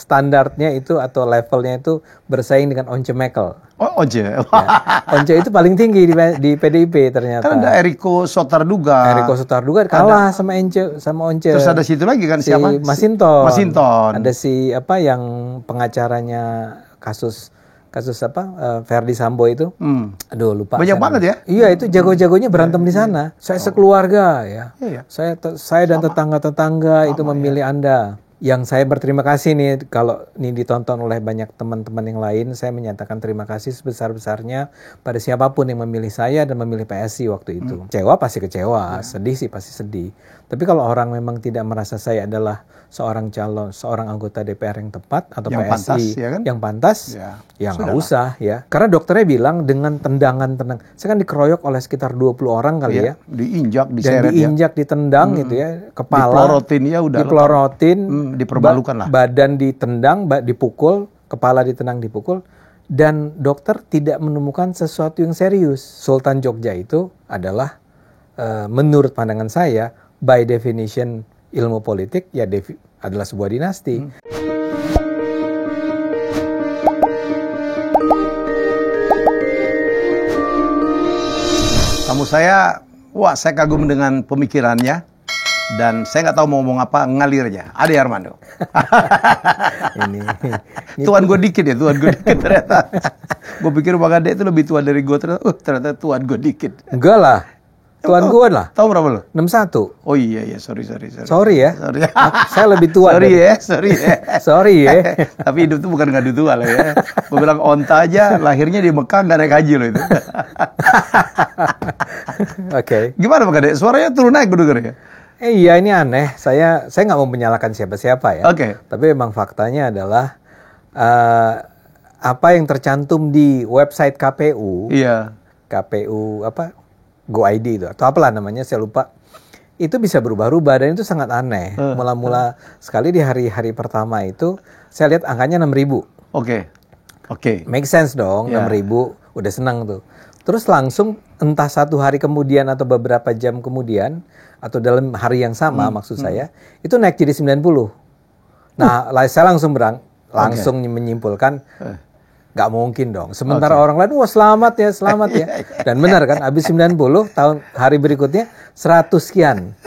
standarnya itu atau levelnya itu bersaing dengan Once Mekel. Oh, Once. Ya. Once itu paling tinggi di PDIP ternyata. Kan ada Eriko Sotarduga. Eriko Sotarduga kalah sama Once. Terus ada situ lagi kan si siapa? Masinton. Ada si yang pengacaranya kasus Verdi Sambo itu. Aduh lupa. Banyak banget ya? Iya, itu jago-jagonya berantem di sana. Saya sekeluarga ya. Iya. Saya dan tetangga-tetangga itu memilih Anda. Yang saya berterima kasih nih, kalau ini ditonton oleh banyak teman-teman yang lain, saya menyatakan terima kasih sebesar-besarnya pada siapapun yang memilih saya dan memilih PSI waktu itu. Kecewa pasti kecewa, sedih sih pasti sedih. Tapi kalau orang memang tidak merasa saya adalah seorang anggota DPR yang tepat atau yang PSI pantas, ya kan? yang pantas, ya nggak usah ya. Karena dokternya bilang dengan tendangan, saya kan dikeroyok oleh sekitar 20 orang kali ya. Diinjak, diseret diinjak, ditendang gitu ya, kepala. Dipelorotin ya udah. Dipelorotin, diperbalukan lah. Badan ditendang, dipukul, kepala ditendang, dipukul. Dan dokter tidak menemukan sesuatu yang serius. Sultan Jogja itu adalah, menurut pandangan saya, by definition ilmu politik ya adalah sebuah dinasti. Saya kagum dengan pemikirannya dan saya nggak tahu mau ngomong apa, ngalir aja. Ade Armando. ini Tuan gue dikit ternyata. Gue pikir Bang Ade itu lebih tua dari gue, ternyata tuan gue dikit. Enggak lah. Tuan gue lah. Tahu berapa lo? 61. Oh iya, sorry. Sorry ya. Sorry. Saya lebih tua. Sorry ya. Tapi hidup tuh bukan ngadu tua lah ya. Gue bilang onta aja, lahirnya di Mekah nggak naik haji loh itu. Oke. Gimana Bang Ade? Suaranya turun naik gue denger ya? Iya, ini aneh. Saya nggak mau menyalahkan siapa-siapa ya. Oke. Tapi memang faktanya adalah apa yang tercantum di website KPU. Iya. KPU Go ID itu atau apalah namanya, saya lupa. Itu bisa berubah-ubah dan itu sangat aneh. Mula-mula sekali di hari-hari pertama itu saya lihat angkanya 6.000. Oke. Make sense dong, 6.000 udah senang tuh. Terus langsung entah satu hari kemudian atau beberapa jam kemudian atau dalam hari yang sama maksud saya, itu naik jadi 90. Nah, saya langsung menyimpulkan nggak mungkin dong. Sementara orang lain, wah selamat ya. Dan benar kan, habis 90, hari berikutnya 100 sekian.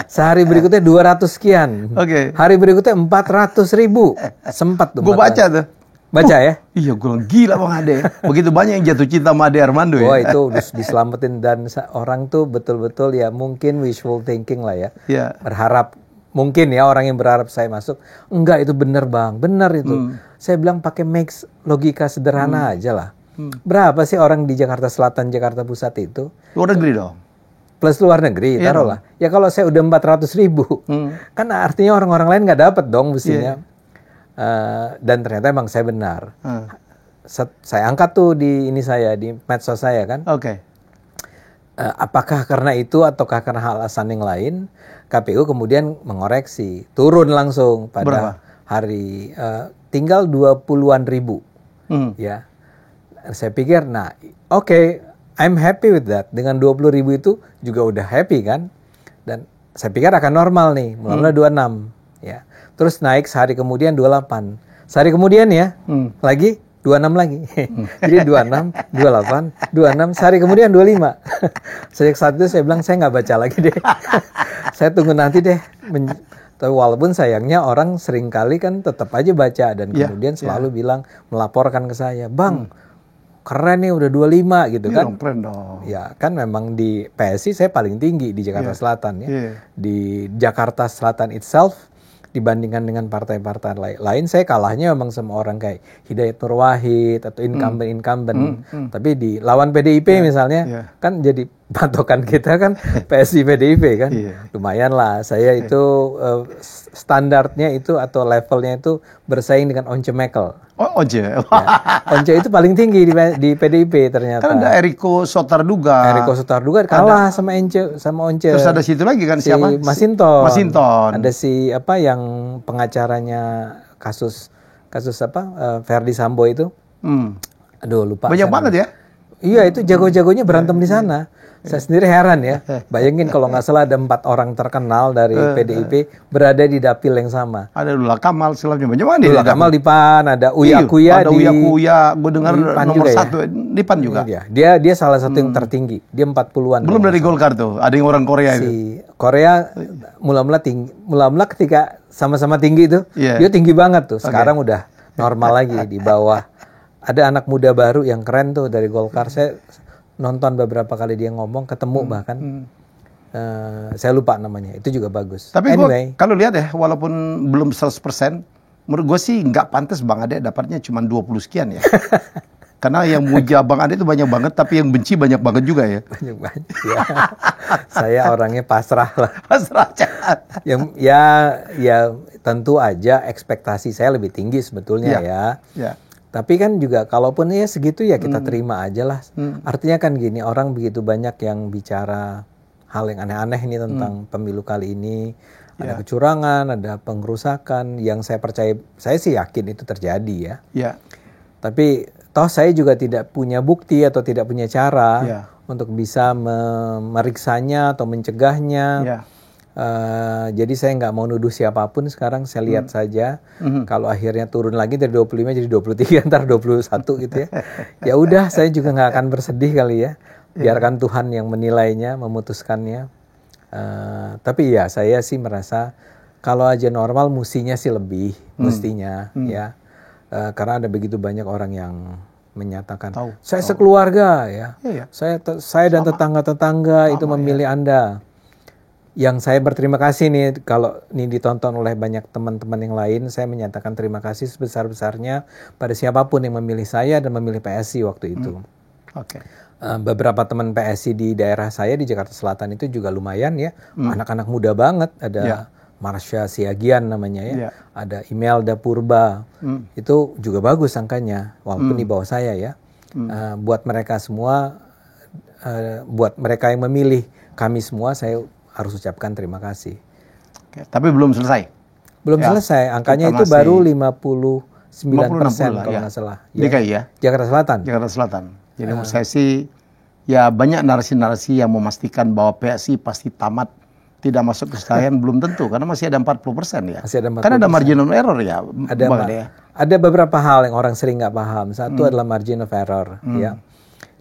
Sehari berikutnya 200 sekian. Hari berikutnya 400.000. Sempat tuh. Gue baca tuh. Baca ya? Iya, gue bilang gila Bang Ade. Begitu banyak yang jatuh cinta sama Ade Armando ya. Wah, itu diselamatin dan orang tuh betul-betul ya mungkin wishful thinking lah ya. Berharap. Mungkin ya orang yang berharap saya masuk. Enggak, itu benar Bang. Benar itu. Saya bilang pakai mix logika sederhana aja lah. Berapa sih orang di Jakarta Selatan, Jakarta Pusat itu? Luar negeri dong. Plus luar negeri, taruhlah. Ya kalau saya udah 400.000, kan artinya orang-orang lain nggak dapat dong mestinya. Dan ternyata emang saya benar. Saya angkat tuh di medsos saya kan. Apakah karena itu ataukah karena alasan yang lain, KPU kemudian mengoreksi, turun langsung pada hari tinggal 20-an ribu. Ya. Saya pikir, I'm happy with that. Dengan 20.000 itu juga udah happy kan. Dan saya pikir akan normal nih, mulai 26 ya. Terus naik sehari kemudian 28. Sehari kemudian ya, lagi 26 lagi. Jadi 26, 28, 26, sehari kemudian 25. Sejak saat itu saya bilang saya nggak baca lagi deh. Saya tunggu nanti deh. Tapi walaupun sayangnya orang seringkali kan tetap aja baca dan kemudian selalu bilang, melaporkan ke saya, Bang, keren nih udah 25 gitu kan. Keren dong. Ya kan memang di PSI saya paling tinggi di Jakarta Selatan ya. Di Jakarta Selatan itself, dibandingkan dengan partai-partai lain, saya kalahnya memang sama orang kayak Hidayat Nur Wahid atau incumbent. Tapi di lawan PDIP misalnya, kan jadi patokan kita kan PSI PDIP kan. Lumayan lah, saya itu standarnya itu atau levelnya itu bersaing dengan Once Mekel. Oh, Once. Once itu paling tinggi di PDIP ternyata. Kan ada Eriko Sotarduga. Kalah sama Once. Terus ada situ lagi kan siapa? Masinton. Ada si yang pengacaranya kasus Verdi Sambo itu. Aduh lupa. Banyak banget ya? Iya, itu jago-jagonya berantem di sana. Saya sendiri heran ya. Bayangin kalau nggak salah ada 4 orang terkenal dari PDIP berada di dapil yang sama. Ada Lula Kamal selebihnya banyak. Lula Kamal di PAN, ada Uya Kuya ada di Uya Kuya, gue dengar nomor 1 di PAN juga. Dia salah satu yang tertinggi. Dia 40-an. Belum dari Golkar tuh. Ada yang orang Korea itu. Korea mula-mula tinggi. Mula-mula ketika sama-sama tinggi itu, dia tinggi banget tuh. Sekarang udah normal lagi di bawah. Ada anak muda baru yang keren tuh dari Golkar. Saya nonton beberapa kali dia ngomong, ketemu bahkan. Saya lupa namanya. Itu juga bagus. Tapi anyway, kalau lihat ya, walaupun belum 100%, menurut gue sih nggak pantas Bang Ade dapatnya cuma 20 sekian ya. Karena yang muja Bang Ade itu banyak banget, tapi yang benci banyak banget juga ya. Banyak ya. Saya orangnya pasrah lah. Pasrah. Ya tentu aja ekspektasi saya lebih tinggi sebetulnya ya. Tapi kan juga kalaupun ya segitu ya kita terima aja lah. Artinya kan gini, orang begitu banyak yang bicara hal yang aneh-aneh ini tentang pemilu kali ini. Ada kecurangan, ada pengerusakan yang saya percaya, saya sih yakin itu terjadi ya. Tapi toh saya juga tidak punya bukti atau tidak punya cara untuk bisa memeriksanya atau mencegahnya. Jadi saya nggak mau nuduh siapapun sekarang, saya lihat saja. Kalau akhirnya turun lagi dari 25 jadi 23, ntar 21 gitu ya. Ya udah, saya juga nggak akan bersedih kali ya. Biarkan Tuhan yang menilainya, memutuskannya. Tapi ya saya sih merasa kalau aja normal mestinya sih lebih, mestinya ya. Karena ada begitu banyak orang yang menyatakan saya sekeluarga ya. Saya dan tetangga-tetangga itu memilih Anda. Yang saya berterima kasih nih, kalau ini ditonton oleh banyak teman-teman yang lain, saya menyatakan terima kasih sebesar-besarnya pada siapapun yang memilih saya dan memilih PSI waktu itu. Beberapa teman PSI di daerah saya di Jakarta Selatan itu juga lumayan ya, anak-anak muda banget, ada Marsha Siagian namanya ya, ada Imelda Purba, itu juga bagus angkanya, walaupun di bawah saya ya. Buat mereka semua, buat mereka yang memilih kami semua, saya harus ucapkan terima kasih. Tapi belum selesai? Belum selesai, angkanya itu baru 59% kalau nggak salah. DKI ya? Jakarta Selatan. Jakarta Selatan. Jadi menurut saya sih, ya banyak narasi-narasi yang memastikan bahwa PSI pasti tamat, tidak masuk ke senayan, belum tentu. Karena masih ada 40% ya. Masih ada 40%. Kan ada margin of error ya? Ada beberapa hal yang orang sering nggak paham. Satu adalah margin of error ya.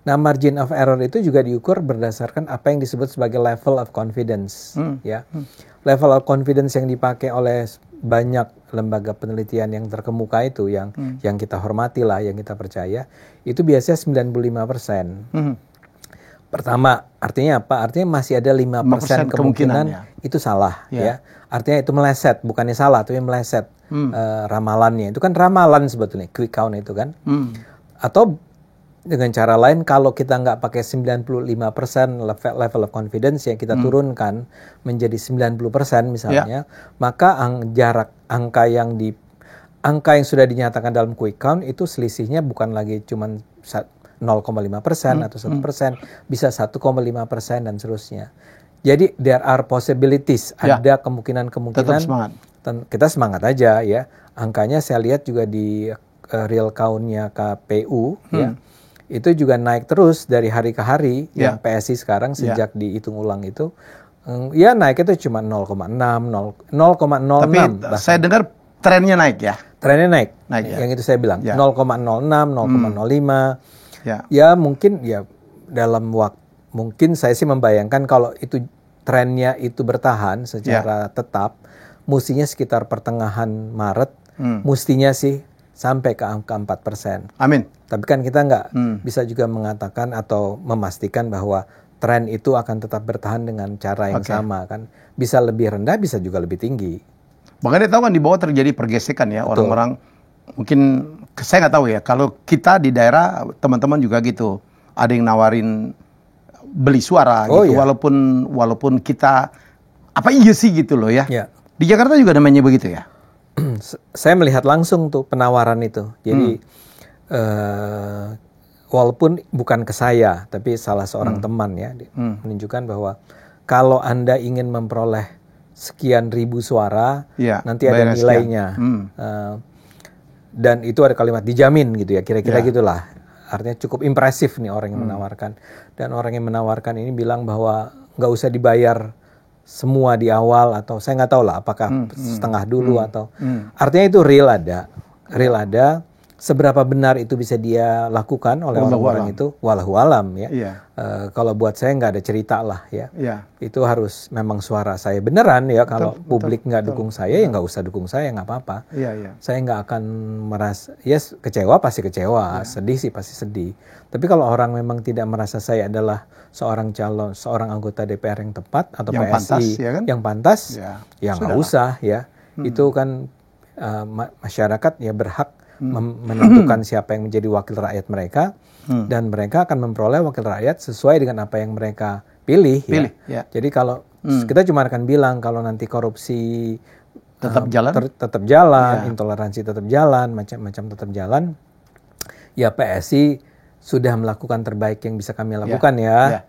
Nah, margin of error itu juga diukur berdasarkan apa yang disebut sebagai level of confidence, ya. Level of confidence yang dipakai oleh banyak lembaga penelitian yang terkemuka itu, yang kita hormati lah, yang kita percaya, itu biasanya 95%. Pertama, artinya apa? Artinya masih ada 5% kemungkinan itu salah, ya. Artinya itu meleset, bukannya salah, tapi meleset ramalannya. Itu kan ramalan sebetulnya, quick count itu kan. Atau dengan cara lain, kalau kita nggak pakai 95% level of confidence yang kita turunkan menjadi 90% misalnya, maka jarak angka yang sudah dinyatakan dalam quick count itu selisihnya bukan lagi cuma 0,5% atau 1%, bisa 1,5% dan seterusnya. Jadi there are possibilities, ada kemungkinan-kemungkinan. Tetap semangat. Kita semangat aja ya. Angkanya saya lihat juga di real count-nya KPU ya. Itu juga naik terus dari hari ke hari, yang PSI sekarang sejak dihitung ulang itu, ya naik itu cuma 0,6, 0,06. Tapi bahkan saya dengar trennya naik ya? Trennya naik yang itu saya bilang, 0,06, 0,05. Ya mungkin ya dalam waktu, mungkin saya sih membayangkan kalau itu trennya itu bertahan secara tetap, mestinya sekitar pertengahan Maret, mestinya sih sampai ke angka 4%. Amin. Tapi kan kita nggak bisa juga mengatakan atau memastikan bahwa tren itu akan tetap bertahan dengan cara yang sama kan. Bisa lebih rendah, bisa juga lebih tinggi. Bang Ade tahu kan di bawah terjadi pergesekan ya. Orang-orang mungkin, saya nggak tahu ya, kalau kita di daerah, teman-teman juga gitu. Ada yang nawarin beli suara gitu, walaupun kita, apa iya sih gitu loh ya. Di Jakarta juga namanya begitu ya? Saya melihat langsung tuh penawaran itu. Jadi walaupun bukan ke saya, tapi salah seorang teman ya, menunjukkan bahwa kalau Anda ingin memperoleh sekian ribu suara, nanti ada nilainya. Dan itu ada kalimat dijamin gitu ya, kira-kira gitulah. artinya cukup impresif nih orang yang menawarkan. Dan orang yang menawarkan ini bilang bahwa nggak usah dibayar semua di awal, atau saya nggak tahu lah apakah setengah dulu atau artinya itu real ada. Seberapa benar itu bisa dia lakukan oleh orang-orang itu, walahu alam ya. Kalau buat saya nggak ada cerita lah ya. Itu harus memang suara saya beneran ya. Kalau publik nggak dukung saya, ya nggak usah dukung saya, nggak apa-apa. Saya nggak akan merasa, kecewa pasti kecewa, sedih sih pasti sedih. Tapi kalau orang memang tidak merasa saya adalah seorang anggota DPR yang tepat atau yang PSI pantas, ya kan? Yang pantas, ya nggak usah ya. Itu kan masyarakat ya berhak menentukan siapa yang menjadi wakil rakyat mereka, dan mereka akan memperoleh wakil rakyat sesuai dengan apa yang mereka pilih. Ya. Jadi kalau kita cuma akan bilang kalau nanti korupsi tetap jalan, intoleransi tetap jalan, macam-macam tetap jalan, ya PSI sudah melakukan terbaik yang bisa kami lakukan ya.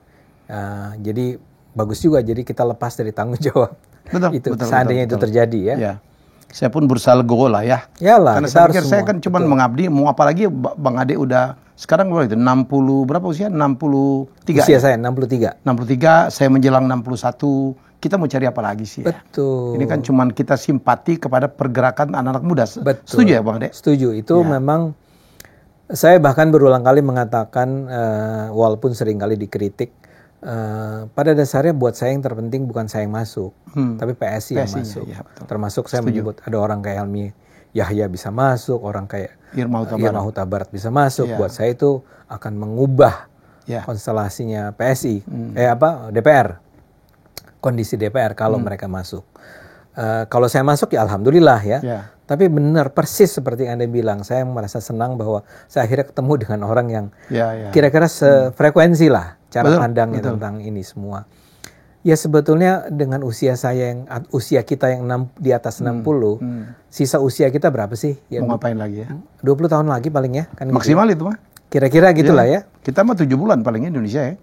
Jadi bagus juga, jadi kita lepas dari tanggung jawab. Betul, seandainya itu terjadi ya. Saya pun berusaha legowo lah ya. Yalah, karena saya pikir saya kan cuma mengabdi, mau apalagi Bang Ade udah sekarang berapa itu? 60 berapa usia? 63. Usia saya 63. 63, saya menjelang 61. Kita mau cari apa lagi sih ya? Betul. Ini kan cuma kita simpati kepada pergerakan anak-anak muda. Betul. Setuju ya Bang Ade? Setuju. Itu memang saya bahkan berulang kali mengatakan walaupun sering kali dikritik, pada dasarnya buat saya yang terpenting bukan saya yang masuk, tapi PSI yang masuk. Ya, termasuk saya menyebut ada orang kayak Helmi Yahya bisa masuk, orang kayak Irma Huta Barat bisa masuk. Buat saya itu akan mengubah konstelasinya PSI, DPR, kondisi DPR kalau mereka masuk. Kalau saya masuk ya alhamdulillah ya. Tapi benar persis seperti yang Anda bilang, saya merasa senang bahwa saya akhirnya ketemu dengan orang yang kira-kira sefrekuensi lah cara pandangnya tentang ini semua. Ya sebetulnya dengan usia kita yang di atas 60, sisa usia kita berapa sih? Ya, mau ngapain lagi ya? 20 tahun lagi paling ya. Kan maksimal gitu. Itu mah. Kira-kira gitulah ya. Kita mah 7 bulan palingnya Indonesia ya.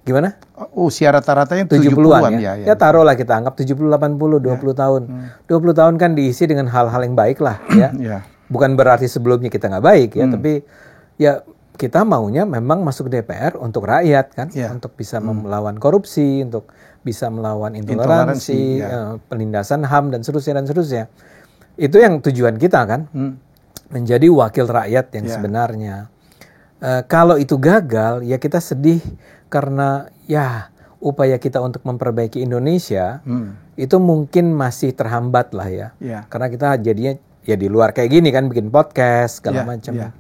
Gimana? Usia rata-ratanya 70-an ya. Ya taruhlah kita anggap 70-80, 20 tahun. 20 tahun kan diisi dengan hal-hal yang baik lah ya. Bukan berarti sebelumnya kita nggak baik ya, tapi ya kita maunya memang masuk DPR untuk rakyat kan, untuk bisa melawan korupsi, untuk bisa melawan intoleransi, penindasan HAM dan seterusnya. Itu yang tujuan kita kan, menjadi wakil rakyat yang sebenarnya. Kalau itu gagal, ya kita sedih karena ya upaya kita untuk memperbaiki Indonesia itu mungkin masih terhambat lah ya. Karena kita jadinya ya di luar kayak gini kan, bikin podcast segala macam.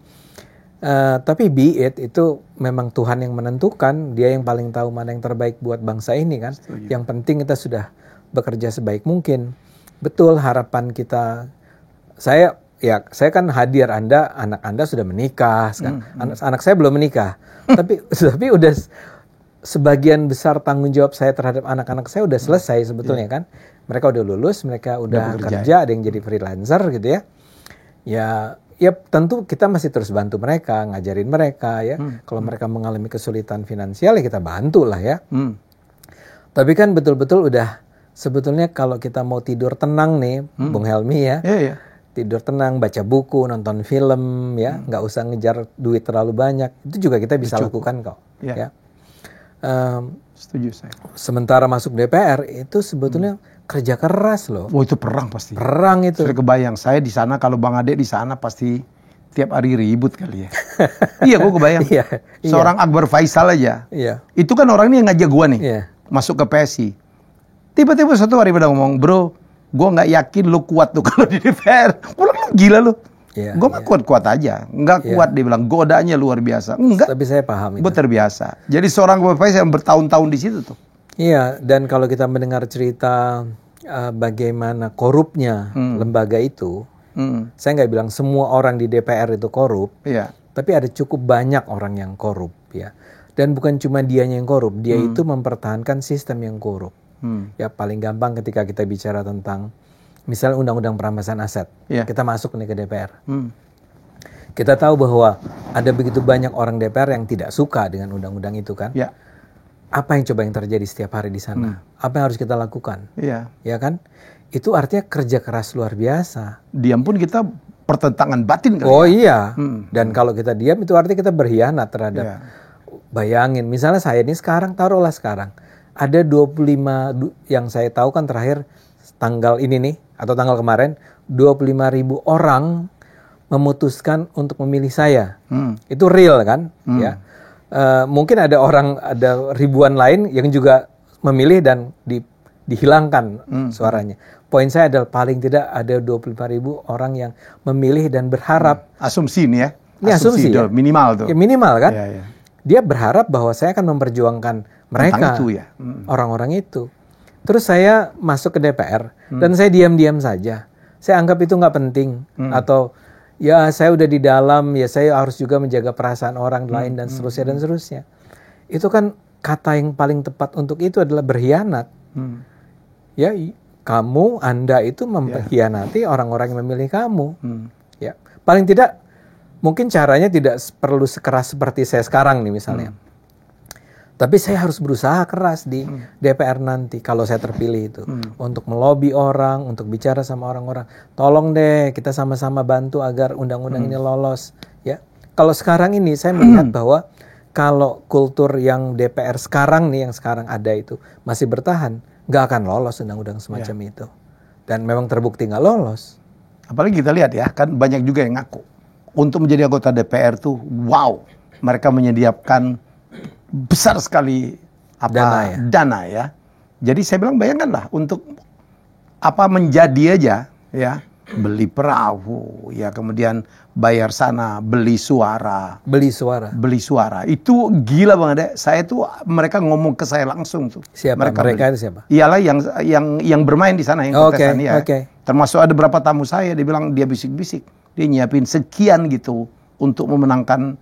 Tapi be it, itu memang Tuhan yang menentukan, Dia yang paling tahu mana yang terbaik buat bangsa ini kan. Yang penting kita sudah bekerja sebaik mungkin. Betul, harapan kita, saya kan hadir, anak Anda sudah menikah kan. Anak saya belum menikah. tapi udah sebagian besar tanggung jawab saya terhadap anak-anak saya udah selesai sebetulnya kan. Mereka udah lulus, mereka udah kerja, ada yang jadi freelancer gitu ya. Ya tentu kita masih terus bantu mereka, ngajarin mereka ya. Kalau mereka mengalami kesulitan finansial ya kita bantu lah ya. Tapi kan betul-betul udah sebetulnya kalau kita mau tidur tenang nih, Bung Helmi ya. Tidur tenang, baca buku, nonton film ya, nggak usah ngejar duit terlalu banyak. Itu juga kita bisa lakukan kok. Ya. Setuju saya. Sementara masuk DPR itu sebetulnya kerja keras loh. Oh itu perang pasti. Perang itu. Saya kebayang, saya di sana kalau Bang Ade di sana pasti tiap hari ribut kali ya. Iya, gue kebayang. Seorang Akbar Faisal aja. Itu kan orang ini yang ngajak gue nih masuk ke PSI. Tiba-tiba satu hari pada ngomong, bro, gue nggak yakin lo kuat tuh kalau di DPR. Lo gila lo. Gue mah kuat-kuat aja, nggak kuat dia bilang, godaannya luar biasa. Enggak. Tapi saya paham itu. Gue terbiasa. Jadi seorang Akbar Faisal yang bertahun-tahun di situ tuh. Iya, dan kalau kita mendengar cerita bagaimana korupnya lembaga itu, saya nggak bilang semua orang di DPR itu korup, tapi ada cukup banyak orang yang korup ya. Dan bukan cuma dianya yang korup, dia itu mempertahankan sistem yang korup. Ya paling gampang ketika kita bicara tentang misalnya undang-undang perampasan aset, kita masuk nih ke DPR. Kita tahu bahwa ada begitu banyak orang DPR yang tidak suka dengan undang-undang itu kan. Apa yang terjadi setiap hari di sana? Apa yang harus kita lakukan? Ya kan? Itu artinya kerja keras luar biasa. Diam pun kita pertentangan batin kali. Oh iya. Dan kalau kita diam itu artinya kita berkhianat terhadap. Bayangin, misalnya saya ini sekarang, taruhlah sekarang ada 25 yang saya tahu kan terakhir tanggal ini nih atau tanggal kemarin 25.000 orang memutuskan untuk memilih saya. Itu real kan? Ya. Mungkin ada ribuan lain yang juga memilih dan dihilangkan suaranya. Poin saya adalah paling tidak ada 25.000 orang yang memilih dan berharap. Asumsi nih ya. Ini asumsi ya? Minimal tuh. Ya, minimal kan? Ya. Dia berharap bahwa saya akan memperjuangkan mereka, orang-orang itu. Terus saya masuk ke DPR dan saya diam-diam saja. Saya anggap itu nggak penting atau ya saya udah di dalam, ya saya harus juga menjaga perasaan orang lain dan seterusnya dan seterusnya. Itu kan kata yang paling tepat untuk itu adalah berkhianat. Ya, Anda itu mengkhianati orang-orang yang memilih kamu. Ya, paling tidak mungkin caranya tidak perlu sekeras seperti saya sekarang nih misalnya. Tapi saya harus berusaha keras di DPR nanti kalau saya terpilih itu untuk melobi orang, untuk bicara sama orang-orang. Tolong deh kita sama-sama bantu agar undang-undang ini lolos. Ya, kalau sekarang ini saya melihat bahwa kalau kultur yang DPR sekarang nih yang sekarang ada itu masih bertahan, nggak akan lolos undang-undang semacam itu. Dan memang terbukti nggak lolos. Apalagi kita lihat ya, kan banyak juga yang ngaku untuk menjadi anggota DPR tuh, wow, mereka menyediakan besar sekali dana ya. Jadi saya bilang bayangkanlah untuk menjadi aja ya, beli perahu ya, kemudian bayar sana, beli suara. Itu gila Bang Ade. Saya tuh mereka ngomong ke saya langsung tuh. Siapa? Mereka itu siapa? Iyalah yang bermain di sana yang kontestan ya. Termasuk ada beberapa tamu saya, dia bilang dia bisik-bisik, dia nyiapin sekian gitu untuk memenangkan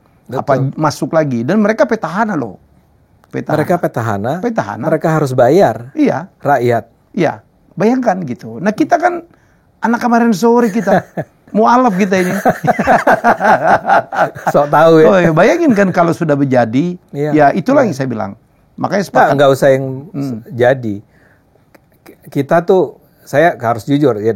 masuk lagi, dan mereka petahana loh. Mereka petahana. Mereka harus bayar. Iya. Rakyat. Iya. Bayangkan gitu. Nah kita kan anak kemarin sore kita mualaf kita ini. Sok tahu ya. Oh, ya. Bayangin kan kalau sudah menjadi, ya itulah yang saya bilang. Makanya sepakat. Nggak usah yang jadi. Kita tuh, saya harus jujur ya.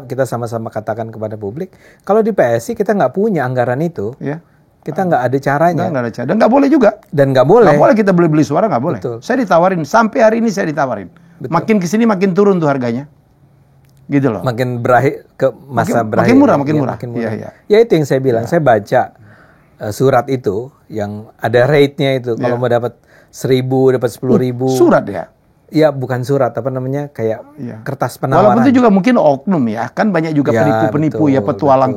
Kita sama-sama katakan kepada publik, kalau di PSI kita nggak punya anggaran itu. Ya. Kita nggak ada caranya. Nggak ada cara. Dan nggak boleh juga. Nggak boleh kita beli suara, nggak boleh. Betul. Saya ditawarin, sampai hari ini saya ditawarin. Betul. Makin kesini makin turun tuh harganya. Gitu loh. Makin berakhir ke masa berakhir. Makin murah. Iya. Ya itu yang saya bilang. Saya baca surat itu yang ada rate-nya itu. Kalau mau dapat 1.000, dapat 10.000. Surat ya? Ya bukan surat, kayak kertas penawaran. Walaupun itu juga mungkin oknum ya, kan banyak juga penipu-penipu ya, petualang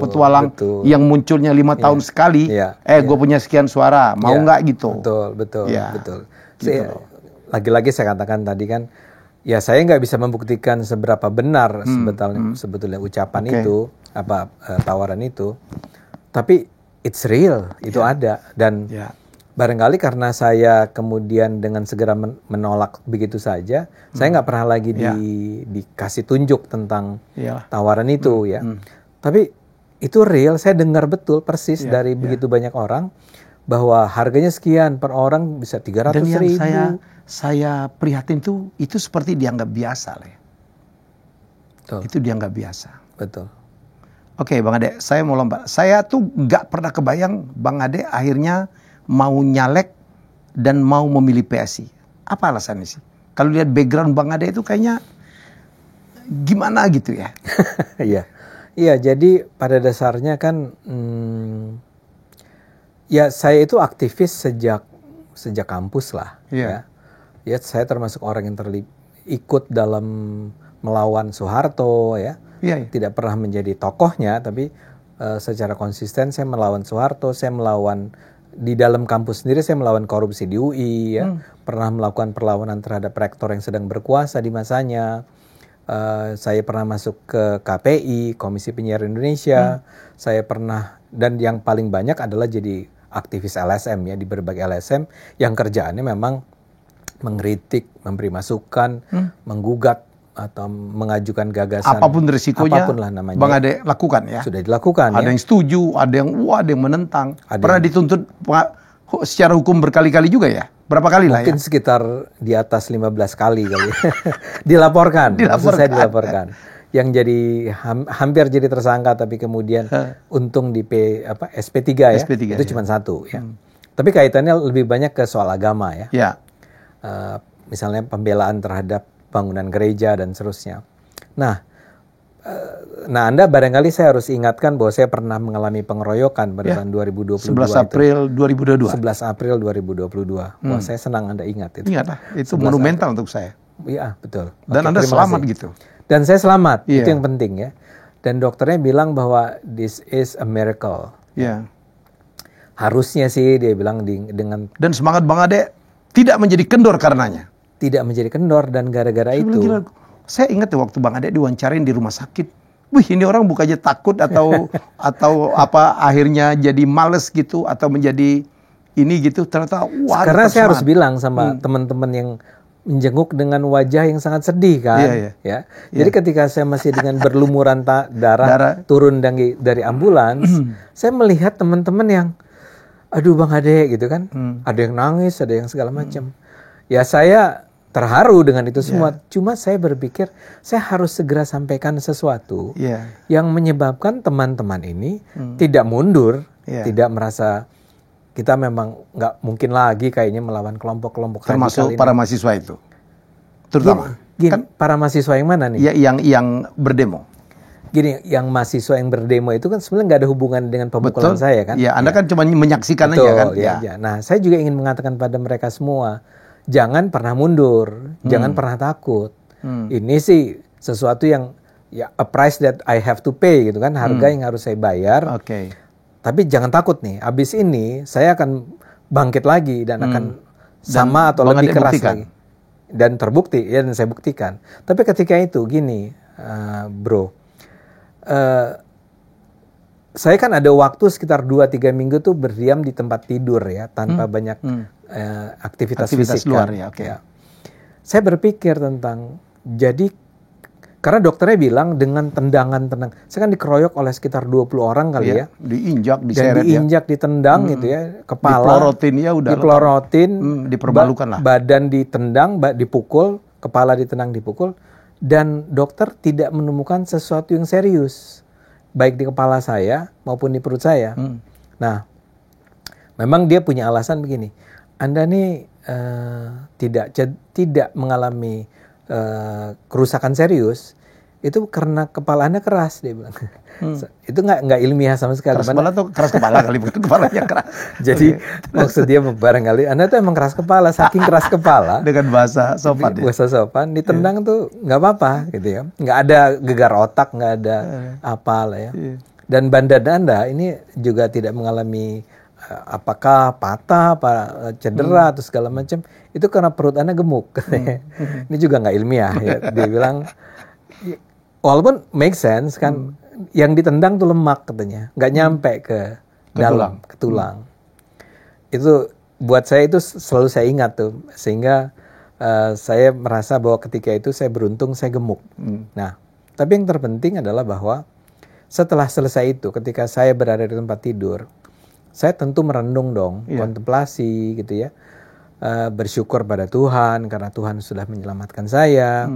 yang munculnya 5 tahun sekali. Gue punya sekian suara, mau nggak gitu? Betul. Gitu. Lagi-lagi saya katakan tadi kan, ya saya nggak bisa membuktikan seberapa benar sebetulnya ucapan itu, tawaran itu, tapi it's real, itu ada dan. Barangkali karena saya kemudian dengan segera menolak begitu saja, saya nggak pernah lagi dikasih tunjuk tentang tawaran itu ya. Tapi itu real, saya dengar betul persis dari begitu banyak orang bahwa harganya sekian per orang bisa 300.000. Dan yang saya prihatin tuh itu seperti dianggap biasa lah ya. Itu dianggap biasa. Betul. Oke Bang Ade, saya mau lompat. Saya tuh nggak pernah kebayang Bang Ade akhirnya mau nyalek dan mau memilih PSI. Apa alasannya sih? Kalau lihat background Bang Ade itu kayaknya gimana gitu ya? Iya, jadi pada dasarnya kan ya saya itu aktivis sejak kampus lah. Ya, saya termasuk orang yang ikut dalam melawan Soeharto ya. Tidak pernah menjadi tokohnya, tapi secara konsisten saya melawan Soeharto, saya melawan di dalam kampus sendiri, saya melawan korupsi di UI ya. Pernah melakukan perlawanan terhadap rektor yang sedang berkuasa di masanya. Saya pernah masuk ke KPI, Komisi Penyiaran Indonesia. Saya pernah, dan yang paling banyak adalah jadi aktivis LSM ya, di berbagai LSM yang kerjaannya memang mengkritik, memberi masukan, menggugat atau mengajukan gagasan apapun risikonya, apapun lah namanya. Bang Ade lakukan ya. Sudah dilakukan. Ada yang setuju, ada yang menentang. Pernah dituntut secara hukum berkali-kali juga ya? Berapa kali lah ya? Mungkin sekitar di atas 15 kali kali. Dilaporkan. Saya dilaporkan. yang jadi hampir jadi tersangka tapi kemudian untung di SP3 ya. SP3, itu cuma satu ya. Tapi kaitannya lebih banyak ke soal agama ya. Misalnya pembelaan terhadap bangunan gereja dan seterusnya. Nah, Anda barangkali saya harus ingatkan bahwa saya pernah mengalami pengeroyokan pada tahun 2022. 11 April 2022. 11 April 2022. Wah, saya senang Anda ingat itu. Ingat lah, itu monumental untuk saya. Iya, betul. Dan Anda selamat gitu. Dan saya selamat, itu yang penting ya. Dan dokternya bilang bahwa this is a miracle. Harusnya sih dia bilang dengan... Dan semangat Bang Ade tidak menjadi kendor karenanya. Tidak menjadi kendor dan gara-gara itu. Saya ingat waktu Bang Ade diwawancarain di rumah sakit. Wih, ini orang bukannya takut atau apa akhirnya jadi males gitu atau menjadi ini gitu. Ternyata wah. Karena saya harus bilang sama teman-teman yang menjenguk dengan wajah yang sangat sedih kan. Jadi ketika saya masih dengan berlumuran darah turun dari ambulans, saya melihat teman-teman yang aduh Bang Ade gitu kan. Ada yang nangis, ada yang segala macam. Ya saya terharu dengan itu semua. Cuma saya berpikir saya harus segera sampaikan sesuatu yang menyebabkan teman-teman ini tidak mundur, tidak merasa kita memang nggak mungkin lagi kayaknya melawan kelompok-kelompok termasuk para mahasiswa itu, terutama. Kan para mahasiswa yang mana nih? Ya, yang berdemo. Gini, yang mahasiswa yang berdemo itu kan sebenarnya nggak ada hubungan dengan pemukulan saya kan? Ya, Anda kan cuma menyaksikan aja kan? Nah, saya juga ingin mengatakan pada mereka semua, jangan pernah mundur, jangan pernah takut. Ini sih sesuatu yang a price that I have to pay gitu kan, harga yang harus saya bayar. Tapi jangan takut nih, abis ini saya akan bangkit lagi dan akan sama atau lebih keras lagi. Dan terbukti, ya dan saya buktikan. Tapi ketika itu gini, bro, saya kan ada waktu sekitar 2-3 minggu tuh berdiam di tempat tidur ya, tanpa banyak aktivitas fisik luar ya. Saya berpikir tentang, jadi karena dokternya bilang dengan tendangan, saya kan dikeroyok oleh sekitar 20 orang kali ya. Diinjak, diseret diinjak, ditendang gitu ya, kepala. Dipelorotin ya udah. Dipelorotin, dipermalukan lah. Badan ditendang, dipukul, kepala ditendang, dipukul. Dan dokter tidak menemukan sesuatu yang serius. Baik di kepala saya maupun di perut saya. Nah, memang dia punya alasan begini. Anda nih tidak mengalami kerusakan serius itu karena kepala Anda keras, dia bilang. Itu nggak ilmiah sama sekali. Keras kepala kali, bukan kepalanya keras. Jadi maksud dia barangkali Anda tuh emang keras kepala, saking keras kepala. Dengan bahasa sopan. Bahasa sopan, ditendang tuh nggak apa-apa gitu ya. Nggak ada gegar otak, nggak ada apa lah ya. Dan badan Anda ini juga tidak mengalami apakah patah, cedera atau segala macam, itu karena perut Anda gemuk. Ini juga nggak ilmiah ya. Dia bilang, walaupun make sense kan, yang ditendang tuh lemak katanya, nggak nyampe ke dalam, ke tulang. Itu buat saya itu selalu saya ingat tuh, sehingga saya merasa bahwa ketika itu saya beruntung saya gemuk. Nah, tapi yang terpenting adalah bahwa setelah selesai itu, ketika saya berada di tempat tidur, saya tentu merenung dong, kontemplasi gitu ya, bersyukur pada Tuhan karena Tuhan sudah menyelamatkan saya.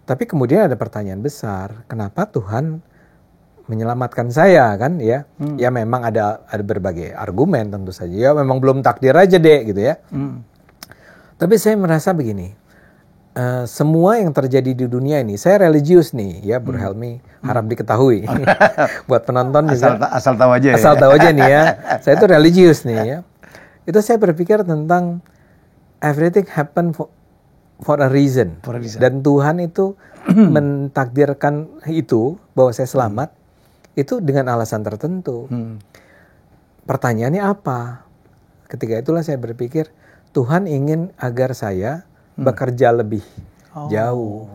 Tapi kemudian ada pertanyaan besar, kenapa Tuhan menyelamatkan saya kan ya? Ya memang ada berbagai argumen tentu saja. Ya memang belum takdir aja deh gitu ya. Tapi saya merasa begini, semua yang terjadi di dunia ini, saya religius nih ya, Bro Helmi, harap diketahui. Buat penonton asal tahu aja. Asal tahu aja nih ya. Saya itu religius nih ya. Itu saya berpikir tentang everything happen for a reason. Dan Tuhan itu mentakdirkan itu bahwa saya selamat itu dengan alasan tertentu. Pertanyaannya apa? Ketika itulah saya berpikir Tuhan ingin agar saya bekerja lebih jauh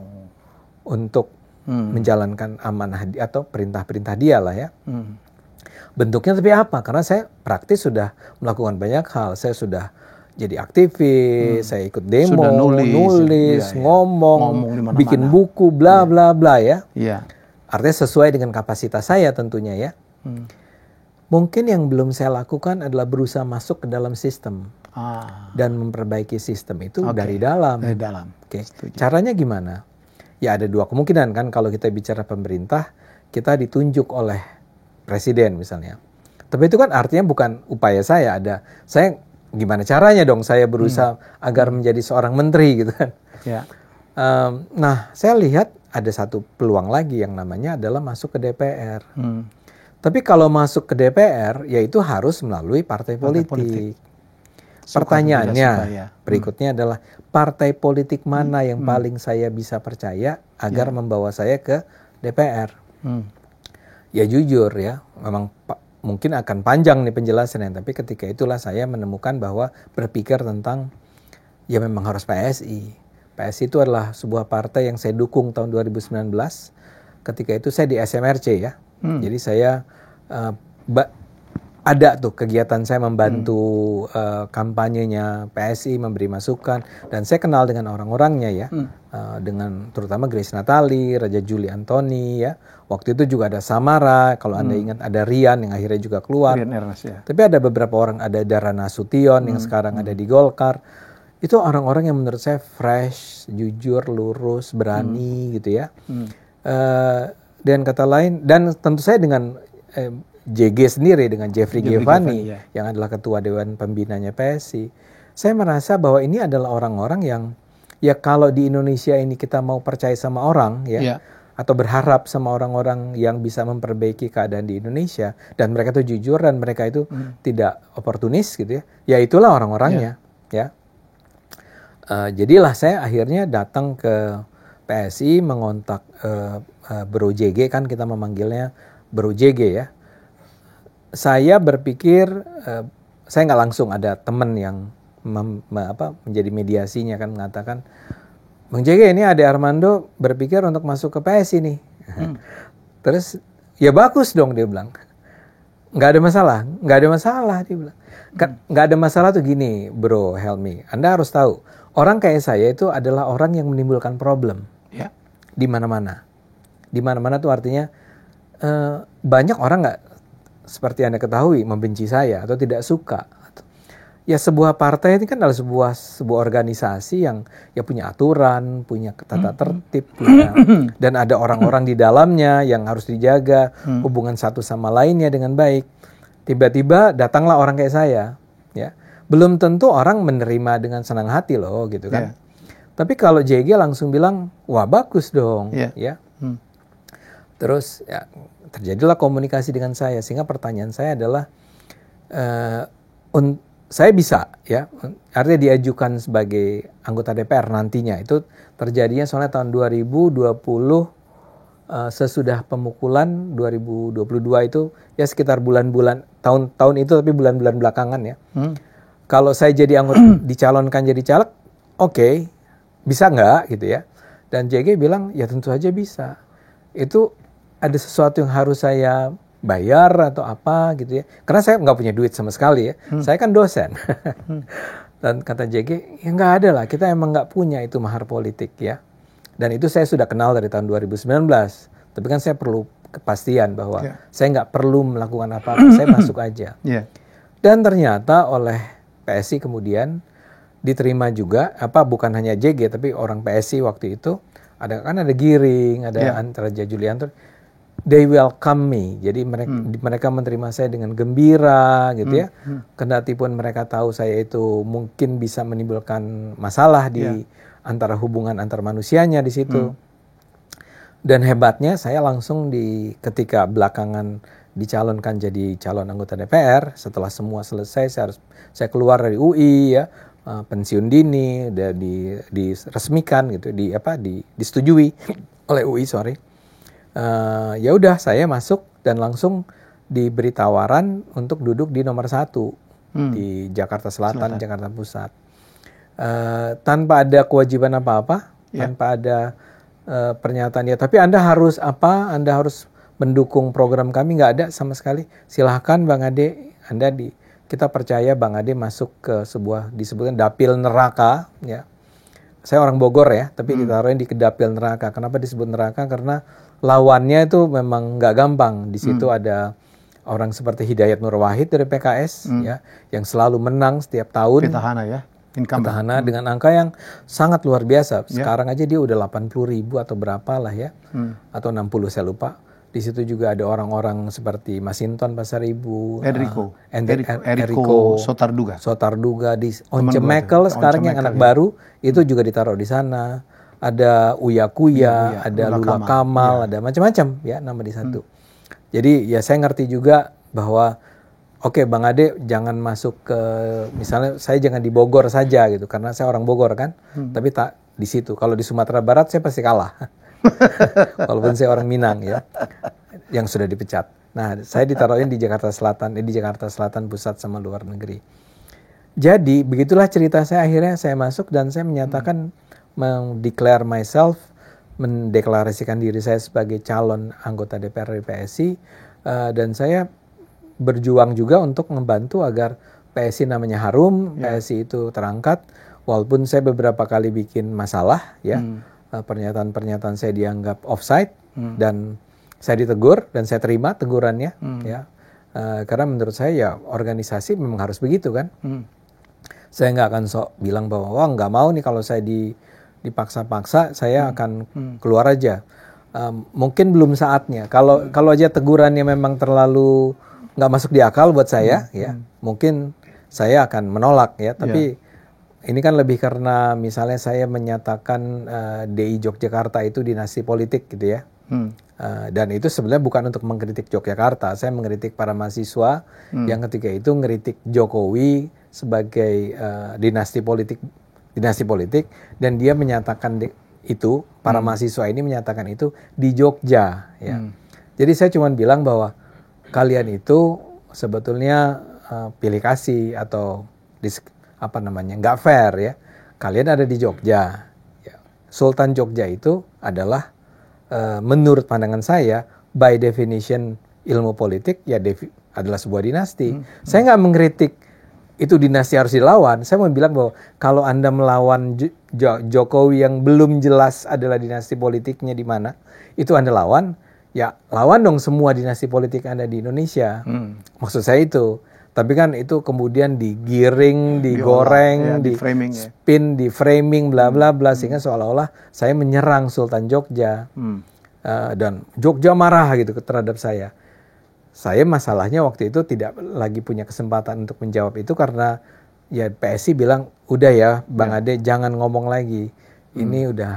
untuk menjalankan amanah atau perintah-perintah Dia lah ya. Bentuknya tapi apa? Karena saya praktis sudah melakukan banyak hal. Saya sudah jadi aktivis, saya ikut demo, nulis, ngomong bikin buku, bla bla bla ya. Artinya sesuai dengan kapasitas saya tentunya ya. Mungkin yang belum saya lakukan adalah berusaha masuk ke dalam sistem dan memperbaiki sistem itu dari dalam. Dari dalam. Caranya gimana? ya ada dua kemungkinan kan, kalau kita bicara pemerintah, kita ditunjuk oleh presiden misalnya. Tapi itu kan artinya bukan upaya saya gimana caranya dong saya berusaha agar menjadi seorang menteri gitu kan. Ya. Nah, saya lihat ada satu peluang lagi yang namanya adalah masuk ke DPR. Tapi kalau masuk ke DPR, ya itu harus melalui partai politik. Pertanyaannya berikutnya adalah partai politik mana yang paling saya bisa percaya agar membawa saya ke DPR. Ya jujur ya, memang mungkin akan panjang nih penjelasannya, tapi ketika itulah saya menemukan bahwa berpikir tentang ya memang harus PSI. PSI itu adalah sebuah partai yang saya dukung tahun 2019. Ketika itu saya di SMRC ya. Jadi saya ada tuh kegiatan saya membantu kampanyenya PSI, memberi masukan, dan saya kenal dengan orang-orangnya ya, dengan terutama Grace Natali, Raja Juli Antoni ya. Waktu itu juga ada Samara, kalau Anda ingat ada Rian yang akhirnya juga keluar. Rian Ernest, ya. Tapi ada beberapa orang, ada Dara Nasution yang sekarang ada di Golkar. Itu orang-orang yang menurut saya fresh, jujur, lurus, berani gitu ya. Dan kata lain, dan tentu saya dengan JG sendiri, dengan Jeffrey Giovanni yang adalah ketua Dewan Pembinanya PSI, saya merasa bahwa ini adalah orang-orang yang ya kalau di Indonesia ini kita mau percaya sama orang ya, atau berharap sama orang-orang yang bisa memperbaiki keadaan di Indonesia, dan mereka itu jujur dan mereka itu tidak oportunis gitu ya, ya itulah orang-orangnya ya. Jadilah saya akhirnya datang ke PSI, mengontak Bro JG, kan kita memanggilnya Bro JG ya. Saya berpikir, saya nggak langsung, ada teman yang menjadi mediasinya kan, mengatakan, Bang JG, ini Ade Armando berpikir untuk masuk ke PSI nih. Terus, ya bagus dong dia bilang. Nggak ada masalah dia bilang. Nggak ada masalah tuh gini Bro Helmi, Anda harus tahu, orang kayak saya itu adalah orang yang menimbulkan problem di mana-mana. Di mana-mana tuh artinya banyak orang nggak, seperti Anda ketahui, membenci saya atau tidak suka. Ya sebuah partai ini kan adalah sebuah organisasi yang ya punya aturan, punya tata tertib, dan ada orang-orang di dalamnya yang harus dijaga hubungan satu sama lainnya dengan baik. Tiba-tiba datanglah orang kayak saya, ya belum tentu orang menerima dengan senang hati loh, gitu kan. Tapi kalau JG langsung bilang, wah bagus dong, ya. Terus ya terjadilah komunikasi dengan saya, sehingga pertanyaan saya adalah, saya bisa ya, artinya diajukan sebagai anggota DPR nantinya. Itu terjadinya soalnya tahun 2020, sesudah pemukulan 2022 itu ya sekitar bulan-bulan, tahun itu tapi bulan-bulan belakangan ya. Kalau saya jadi anggota, dicalonkan jadi caleg, oke, bisa nggak gitu ya. Dan JG bilang ya tentu saja bisa. Itu ada sesuatu yang harus saya bayar atau apa gitu ya. Karena saya nggak punya duit sama sekali ya. Saya kan dosen. Dan kata JG, ya nggak ada lah. Kita emang nggak punya itu mahar politik ya. Dan itu saya sudah kenal dari tahun 2019. Tapi kan saya perlu kepastian bahwa saya nggak perlu melakukan apa-apa. Saya masuk aja. Dan ternyata oleh PSI kemudian diterima juga, bukan hanya JG tapi orang PSI waktu itu, ada Giring, ada Raja Julianto. They welcome me. Jadi mereka menerima saya dengan gembira gitu ya. Kendati pun mereka tahu saya itu mungkin bisa menimbulkan masalah di antara hubungan antar manusianya di situ. Dan hebatnya saya langsung ketika belakangan dicalonkan jadi calon anggota DPR, setelah semua selesai saya keluar dari UI ya, pensiun dini, udah diresmikan gitu, disetujui oleh UI, ya udah saya masuk dan langsung diberi tawaran untuk duduk di nomor 1 di Jakarta Selatan, Jakarta Pusat, tanpa ada kewajiban apa-apa, tanpa ada pernyataan ya. Tapi Anda harus Anda harus mendukung program kami, nggak ada sama sekali. Silahkan Bang Ade, kita percaya Bang Ade masuk ke disebutkan dapil neraka ya. Saya orang Bogor ya, tapi ditaruhin di dapil neraka. Kenapa disebut neraka? Karena lawannya itu memang nggak gampang. Di situ ada orang seperti Hidayat Nur Wahid dari PKS ya, yang selalu menang setiap tahun. Petahana ya. Petahana dengan angka yang sangat luar biasa. Sekarang aja dia udah 80.000 atau berapa lah ya. Atau 60 saya lupa. Di situ juga ada orang-orang seperti Masinton Pasaribu, Enrico Sotarduga di Once Mekel sekarang yang anak baru itu juga ditaruh di sana. Ada Uya Kuya, ada Lula Kamal, ada macam-macam ya nama di satu. Jadi ya saya ngerti juga bahwa oke, Bang Ade jangan masuk ke, misalnya saya jangan di Bogor saja gitu karena saya orang Bogor kan, tapi tak di situ. Kalau di Sumatera Barat saya pasti kalah. Walaupun saya orang Minang ya, yang sudah dipecat. Nah, saya ditaruhin di Jakarta Selatan pusat sama luar negeri. Jadi begitulah cerita saya, akhirnya saya masuk dan saya menyatakan mendeklarasikan myself, mendeklarasikan diri saya sebagai calon anggota DPR PSI, dan saya berjuang juga untuk membantu agar PSI namanya harum, PSI itu terangkat, walaupun saya beberapa kali bikin masalah ya. Pernyataan-pernyataan saya dianggap offside dan saya ditegur dan saya terima tegurannya ya, karena menurut saya ya organisasi memang harus begitu kan. Saya nggak akan sok bilang bahwa wah nggak mau nih kalau saya dipaksa-paksa saya akan keluar aja. Mungkin belum saatnya. Kalau aja tegurannya memang terlalu nggak masuk di akal buat saya ya, mungkin saya akan menolak ya. Tapi ini kan lebih karena misalnya saya menyatakan DI Yogyakarta itu dinasti politik gitu ya. Dan itu sebenarnya bukan untuk mengkritik Yogyakarta. Saya mengkritik para mahasiswa yang ketika itu ngeritik Jokowi sebagai dinasti politik. Dan dia menyatakan itu, para mahasiswa ini menyatakan itu di Jogja. Ya. Jadi saya cuma bilang bahwa kalian itu sebetulnya pilih kasih atau nggak fair ya. Kalian ada di Jogja. Ya. Sultan Jogja itu adalah menurut pandangan saya by definition ilmu politik ya adalah sebuah dinasti. Saya nggak mengkritik itu dinasti harus dilawan. Saya mau bilang bahwa kalau Anda melawan Jokowi yang belum jelas adalah dinasti politiknya di mana, itu Anda lawan, ya lawan dong semua dinasti politik Anda di Indonesia. Maksud saya itu. Tapi kan itu kemudian digiring, digoreng, di spin, di framing, bla bla bla, sehingga seolah-olah saya menyerang Sultan Jogja dan Jogja marah gitu terhadap saya. Saya masalahnya waktu itu tidak lagi punya kesempatan untuk menjawab itu karena ya PSI bilang udah ya Bang Ade jangan ngomong lagi, ini udah.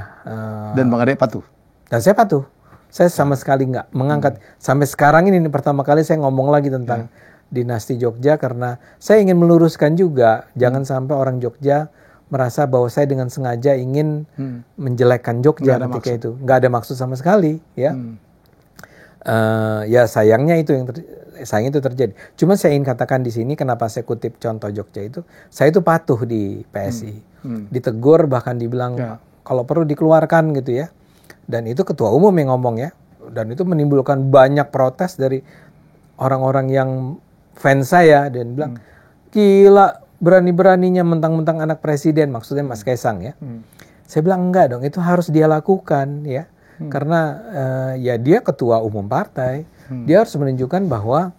Dan Bang Ade patuh. Dan saya patuh. Saya sama sekali nggak mengangkat sampai sekarang ini pertama kali saya ngomong lagi tentang dinasti Jogja karena saya ingin meluruskan juga jangan sampai orang Jogja merasa bahwa saya dengan sengaja ingin menjelekkan Jogja ketika itu. Nggak ada maksud sama sekali ya. Ya sayangnya itu sayang itu terjadi. Cuma saya ingin katakan di sini kenapa saya kutip contoh Jogja itu, saya itu patuh di PSI. Ditegur bahkan dibilang kalau perlu dikeluarkan gitu ya. Dan itu ketua umum yang ngomong ya. Dan itu menimbulkan banyak protes dari orang-orang yang fans saya dan bilang gila berani-beraninya mentang-mentang anak presiden, maksudnya Mas Kaisang ya. Saya bilang enggak dong, itu harus dia lakukan ya. Karena ya dia ketua umum partai, dia harus menunjukkan bahwa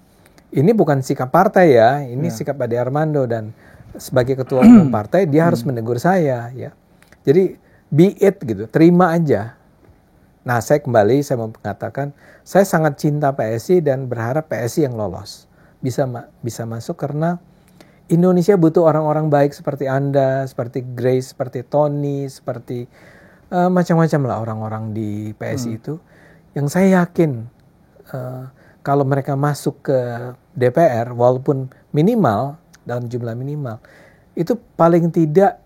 ini bukan sikap partai ya, ini sikap Ade Armando dan sebagai ketua umum partai dia harus menegur saya ya. Jadi be it gitu, terima aja. Nah saya mau mengatakan saya sangat cinta PSI dan berharap PSI yang lolos. Bisa masuk karena Indonesia butuh orang-orang baik seperti Anda, seperti Grace, seperti Tony, seperti macam-macam lah orang-orang di PSI itu. Yang saya yakin kalau mereka masuk ke DPR, walaupun minimal, dalam jumlah minimal, itu paling tidak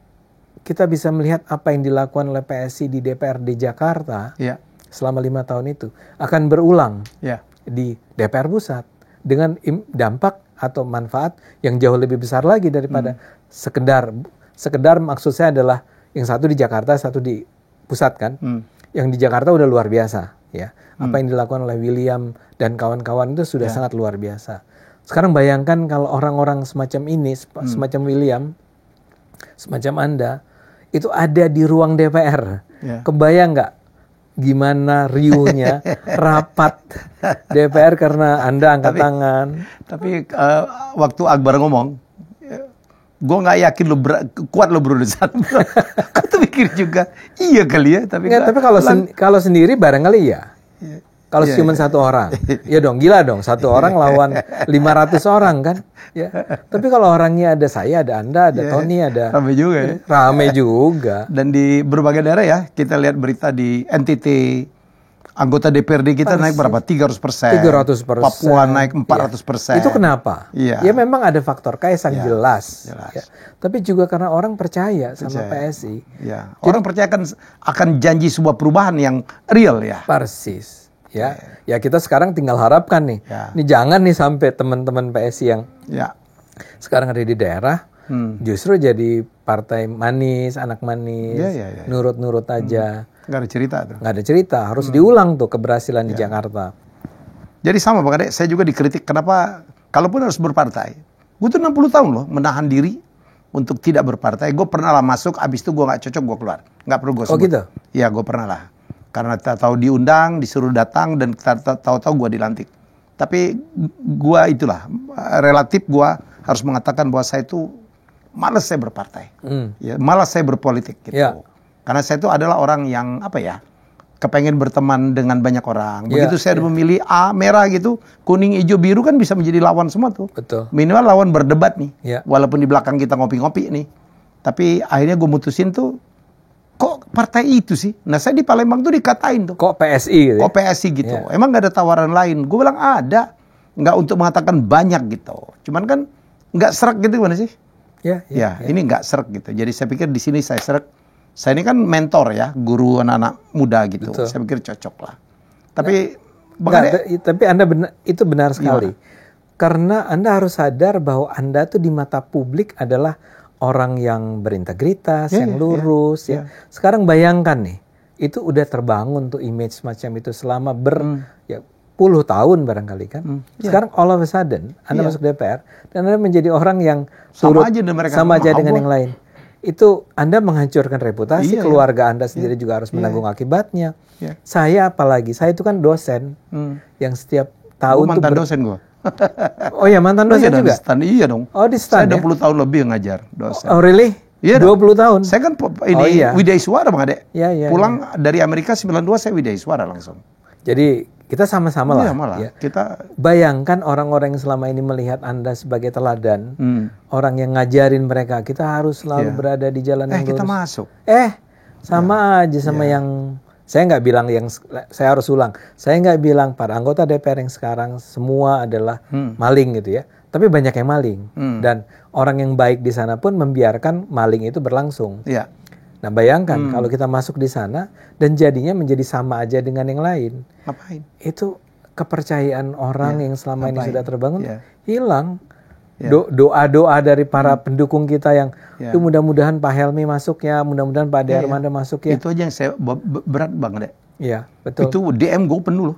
kita bisa melihat apa yang dilakukan oleh PSI di DPRD Jakarta selama 5 tahun itu akan berulang di DPR pusat. Dengan dampak atau manfaat yang jauh lebih besar lagi daripada sekedar maksud saya adalah yang satu di Jakarta, satu di pusat kan. Yang di Jakarta udah luar biasa ya. Apa yang dilakukan oleh William dan kawan-kawan itu sudah sangat luar biasa. Sekarang bayangkan kalau orang-orang semacam ini, semacam William, semacam Anda, itu ada di ruang DPR. Kebayang nggak gimana riuhnya rapat DPR karena Anda angkat tangan. Tapi waktu Akbar ngomong, gue nggak yakin lo kuat lo berurusan. Kau tuh mikir juga, iya kali ya. Tapi kalau sendiri barangkali ya. Kalau cuma satu orang, ya dong, gila dong. Satu orang lawan 500 orang kan. Ya. Tapi kalau orangnya ada saya, ada Anda, ada Tony, ada... Rame juga ya. Rame juga. Dan di berbagai daerah ya, kita lihat berita di NTT, anggota DPRD kita naik berapa? 300%. 300%. Papua naik 400%. Itu kenapa? Ya memang ada faktor Kaisang jelas. Ya. Tapi juga karena orang percaya sama PSI. Ya. Orang percaya akan janji sebuah perubahan yang real ya. Persis. Ya kita sekarang tinggal harapkan nih. Ini jangan nih sampai teman-teman PSI yang sekarang ada di daerah justru jadi partai manis, anak manis, nurut-nurut aja. Nggak ada cerita tuh. Nggak ada cerita, harus diulang tuh keberhasilan di Jakarta. Jadi sama Pak Kade, saya juga dikritik kenapa kalaupun harus berpartai. Gue tuh 60 tahun loh menahan diri untuk tidak berpartai. Gue pernah lah masuk, abis itu gue nggak cocok, gue keluar. Nggak perlu gue sebut. Oh gitu? Iya, gue pernah lah. Karena tahu diundang, disuruh datang, dan tahu-tahu gue dilantik. Tapi gue itulah, relatif gue harus mengatakan bahwa saya itu malas saya berpartai. Ya, malas saya berpolitik gitu. Karena saya itu adalah orang yang kepengen berteman dengan banyak orang. Begitu saya memilih A, merah gitu, kuning, hijau, biru kan bisa menjadi lawan semua tuh. Betul. Minimal lawan berdebat nih. Walaupun di belakang kita ngopi-ngopi nih. Tapi akhirnya gue mutusin tuh, kok partai itu sih? Nah saya di Palembang tuh dikatain tuh. Kok PSI gitu? Kok PSI gitu? Emang gak ada tawaran lain? Gue bilang ada. Nggak untuk mengatakan banyak gitu. Cuman kan nggak serak gitu gimana sih? Ini nggak serak gitu. Jadi saya pikir di sini saya serak. Saya ini kan mentor ya, guru anak-anak muda gitu. Betul. Saya pikir cocok lah. Tapi tapi Anda itu benar sekali. Karena Anda harus sadar bahwa Anda tuh di mata publik adalah orang yang berintegritas, yang lurus. Sekarang bayangkan nih, itu udah terbangun tuh image semacam itu selama puluh tahun barangkali kan. Sekarang all of a sudden Anda masuk DPR dan Anda menjadi orang yang sama aja dengan yang lain. Itu Anda menghancurkan reputasi, keluarga Anda sendiri juga harus menanggung akibatnya. Saya apalagi, saya itu kan dosen yang setiap tahun mantan dosen gue. Oh ya, mantan dosen juga? Iya dong. Oh di STAN saya 20 tahun lebih ngajar dosen. Oh really? Iya 20 tahun? Saya kan Widya Iswara Bang Ade. Pulang dari Amerika 92 saya Widya Iswara langsung. Jadi kita sama-sama lah. Kita bayangkan orang-orang yang selama ini melihat Anda sebagai teladan, orang yang ngajarin mereka, kita harus selalu berada di jalan yang lurus. Kita masuk. Sama aja sama yang saya nggak bilang saya harus ulang. Saya nggak bilang para anggota DPR yang sekarang semua adalah maling gitu ya. Tapi banyak yang maling dan orang yang baik di sana pun membiarkan maling itu berlangsung. Nah bayangkan kalau kita masuk di sana dan jadinya menjadi sama aja dengan yang lain. Ngapain? Itu kepercayaan orang yang selama ini sudah terbangun hilang. Doa-doa dari para pendukung kita yang itu mudah-mudahan Pak Helmi masuk ya, mudah-mudahan Pak Ade Armando masuk ya. Itu aja yang saya berat banget. Iya, betul. Itu DM gue penuh loh.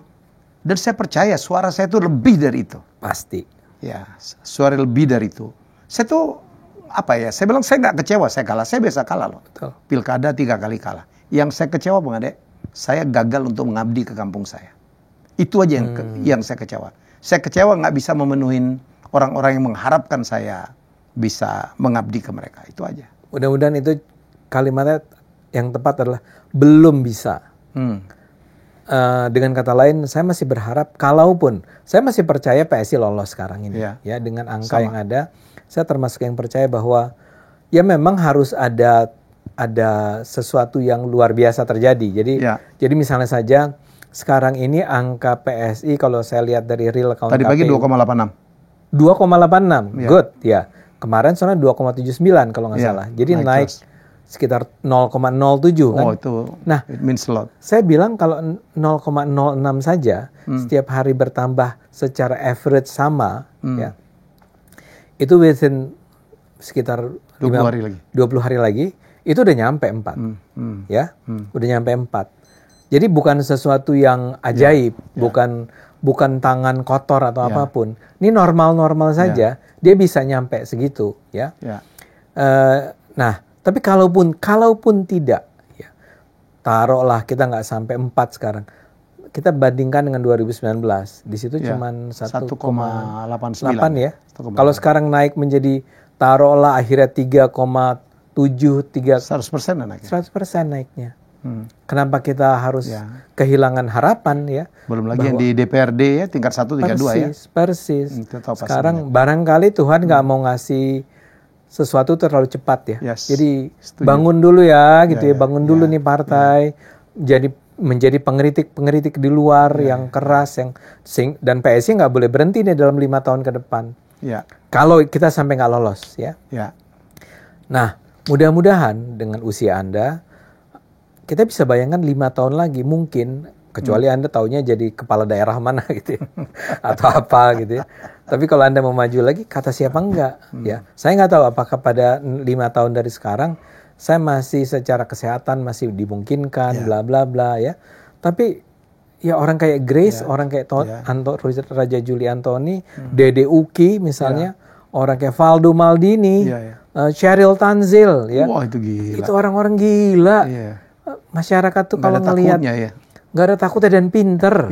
Dan saya percaya suara saya itu lebih dari itu. Pasti. Ya, suara lebih dari itu. Saya tuh saya bilang saya nggak kecewa saya kalah, saya biasa kalah loh. Betul. Pilkada 3 kali kalah. Yang saya kecewa Bang Ade, saya gagal untuk mengabdi ke kampung saya. Itu aja yang saya kecewa. Saya kecewa nggak bisa memenuhi orang-orang yang mengharapkan saya bisa mengabdi ke mereka. Itu aja. Mudah-mudahan itu kalimatnya yang tepat adalah belum bisa. Dengan kata lain, saya masih berharap, kalaupun saya masih percaya PSI lolos sekarang ini, ya dengan angka yang ada, saya termasuk yang percaya bahwa ya memang harus ada sesuatu yang luar biasa terjadi. Jadi misalnya saja sekarang ini angka PSI kalau saya lihat dari real account tadi pagi 2,86. 2,86, good ya. Kemarin soalnya 2,79 kalau nggak salah. Jadi naik sekitar 0,07 kan. Oh itu, nah, it means a lot. Saya bilang kalau 0,06 saja setiap hari bertambah secara average sama, ya, itu within sekitar 20 hari lagi. 20 hari lagi, itu udah nyampe 4. Ya, udah nyampe 4. Jadi bukan sesuatu yang ajaib, bukan tangan kotor atau apapun. Ini normal-normal saja, dia bisa nyampe segitu, ya. Nah, tapi kalaupun tidak, ya, taruhlah kita nggak sampai 4 sekarang. Kita bandingkan dengan 2019, di situ cuma 1,89 ya. Kalau sekarang naik menjadi taruhlah akhirnya 3,7 100% naiknya. 100% naiknya. Kenapa kita harus kehilangan harapan ya? Belum lagi yang di DPRD ya tingkat 1, tingkat 2 ya. Persis. Sekarang barangkali Tuhan nggak mau ngasih sesuatu terlalu cepat ya. Jadi bangun dulu ya gitu ya. Bangun dulu nih partai. Jadi menjadi pengkritik di luar yang keras dan PSI nggak boleh berhenti nih dalam 5 tahun ke depan. Kalau kita sampai nggak lolos ya. Nah, mudah-mudahan dengan usia Anda kita bisa bayangkan 5 tahun lagi mungkin, kecuali Anda taunya jadi kepala daerah mana gitu ya, atau apa gitu ya. Tapi kalau Anda mau maju lagi, kata siapa enggak ya. Saya nggak tahu apakah pada 5 tahun dari sekarang, saya masih secara kesehatan masih dimungkinkan, bla bla bla ya. Tapi ya orang kayak Grace, orang kayak Raja Juli Antoni, Dede Uki misalnya, orang kayak Valdo Maldini, Sheryl Tanzil ya. Wah itu gila. Itu orang-orang gila. Masyarakat tuh kalau ngelihat nggak ada takutnya dan pinter.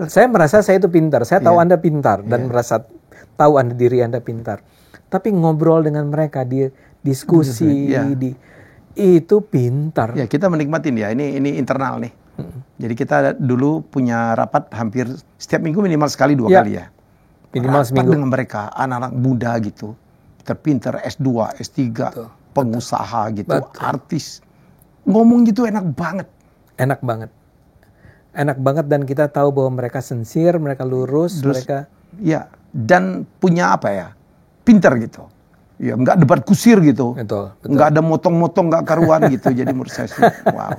Saya merasa saya itu pintar. Saya tahu Anda pintar dan merasa tahu diri Anda pintar. Tapi ngobrol dengan mereka, di diskusi, itu pintar. Ya kita menikmatin ya. Ini internal nih. Jadi kita dulu punya rapat hampir setiap minggu minimal sekali 2 kali ya. Minimal rapat seminggu dengan mereka, anak-anak muda gitu, terpintar S2, S3, pengusaha gitu, artis. Ngomong gitu enak banget. Enak banget dan kita tahu bahwa mereka sincere, mereka lurus, mereka dan punya apa ya? Pintar gitu. Ya, nggak debat kusir gitu. Betul. Nggak ada motong-motong, nggak karuan gitu. Jadi menurut saya sih, wow.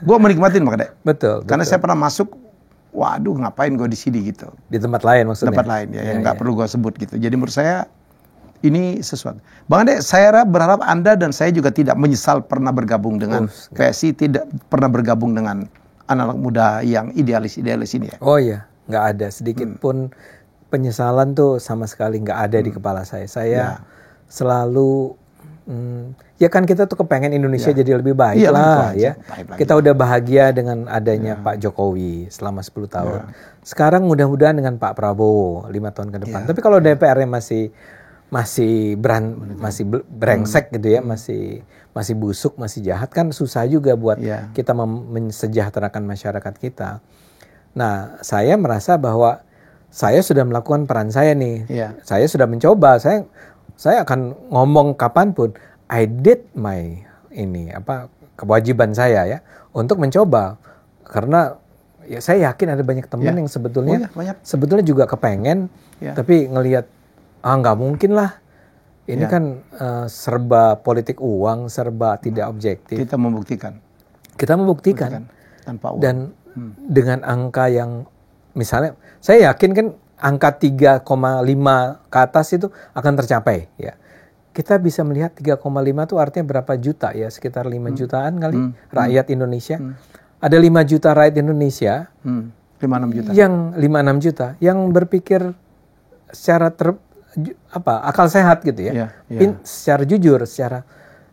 Gue menikmatin makanya. Betul. Karena saya pernah masuk, waduh ngapain gue di sini gitu. Di tempat lain maksudnya. Tempat lain ya, yang nggak perlu gue sebut gitu. Jadi menurut saya ini sesuatu. Bang Ade, saya berharap Anda dan saya juga tidak menyesal pernah bergabung dengan PSI, tidak pernah bergabung dengan anak-anak muda yang idealis-idealis ini ya. Oh iya, nggak ada sedikit pun penyesalan tuh sama sekali nggak ada di kepala saya. Saya selalu, ya kan kita tuh kepengen Indonesia jadi lebih baik lah ya. Kita udah bahagia dengan adanya Pak Jokowi selama 10 tahun. Sekarang mudah-mudahan dengan Pak Prabowo 5 tahun ke depan. Tapi kalau DPR-nya masih brengsek gitu ya, masih busuk, masih jahat kan susah juga buat kita mensejahterakan masyarakat kita. Nah, saya merasa bahwa saya sudah melakukan peran saya nih. Saya sudah mencoba. Saya akan ngomong kapanpun, I did my kewajiban saya ya untuk mencoba. Karena ya saya yakin ada banyak teman yang sebetulnya juga kepengen, tapi ngelihat nggak mungkin lah. Ini kan serba politik uang, serba tidak objektif. Kita membuktikan. Tanpa uang. Dan dengan angka yang misalnya, saya yakin kan angka 3,5 ke atas itu akan tercapai. Ya. Kita bisa melihat 3,5 itu artinya berapa juta ya? Sekitar 5 jutaan kali rakyat Indonesia. Ada 5 juta rakyat Indonesia. 5-6 juta. Yang 5-6 juta. Yang berpikir secara akal sehat gitu ya, secara jujur,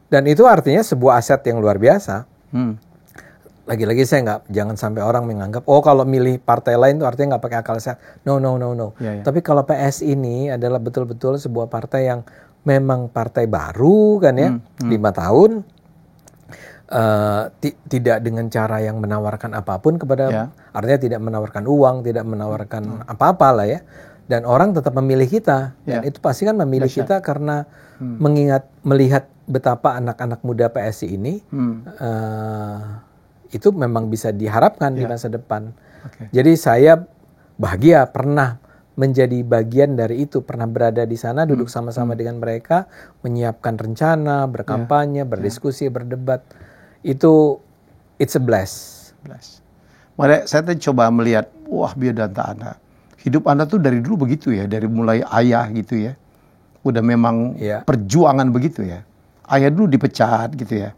dan itu artinya sebuah aset yang luar biasa. Lagi-lagi saya jangan sampai orang menganggap kalau milih partai lain itu artinya nggak pakai akal sehat. No. Tapi kalau PS ini adalah betul-betul sebuah partai yang memang partai baru kan ya, 5 tahun, tidak dengan cara yang menawarkan apapun kepada, artinya tidak menawarkan uang, tidak menawarkan apa-apa lah ya. Dan orang tetap memilih kita, dan itu pasti kan memilih kita karena melihat betapa anak-anak muda PSI ini itu memang bisa diharapkan di masa depan. Jadi saya bahagia pernah menjadi bagian dari itu, pernah berada di sana, duduk sama-sama dengan mereka, menyiapkan rencana, berkampanye, berdiskusi, berdebat. It's a bless. Makanya saya tadi coba melihat, biodata Anda. Hidup Anda tuh dari dulu begitu ya, dari mulai ayah gitu ya. Udah memang perjuangan begitu ya. Ayah dulu dipecat gitu ya.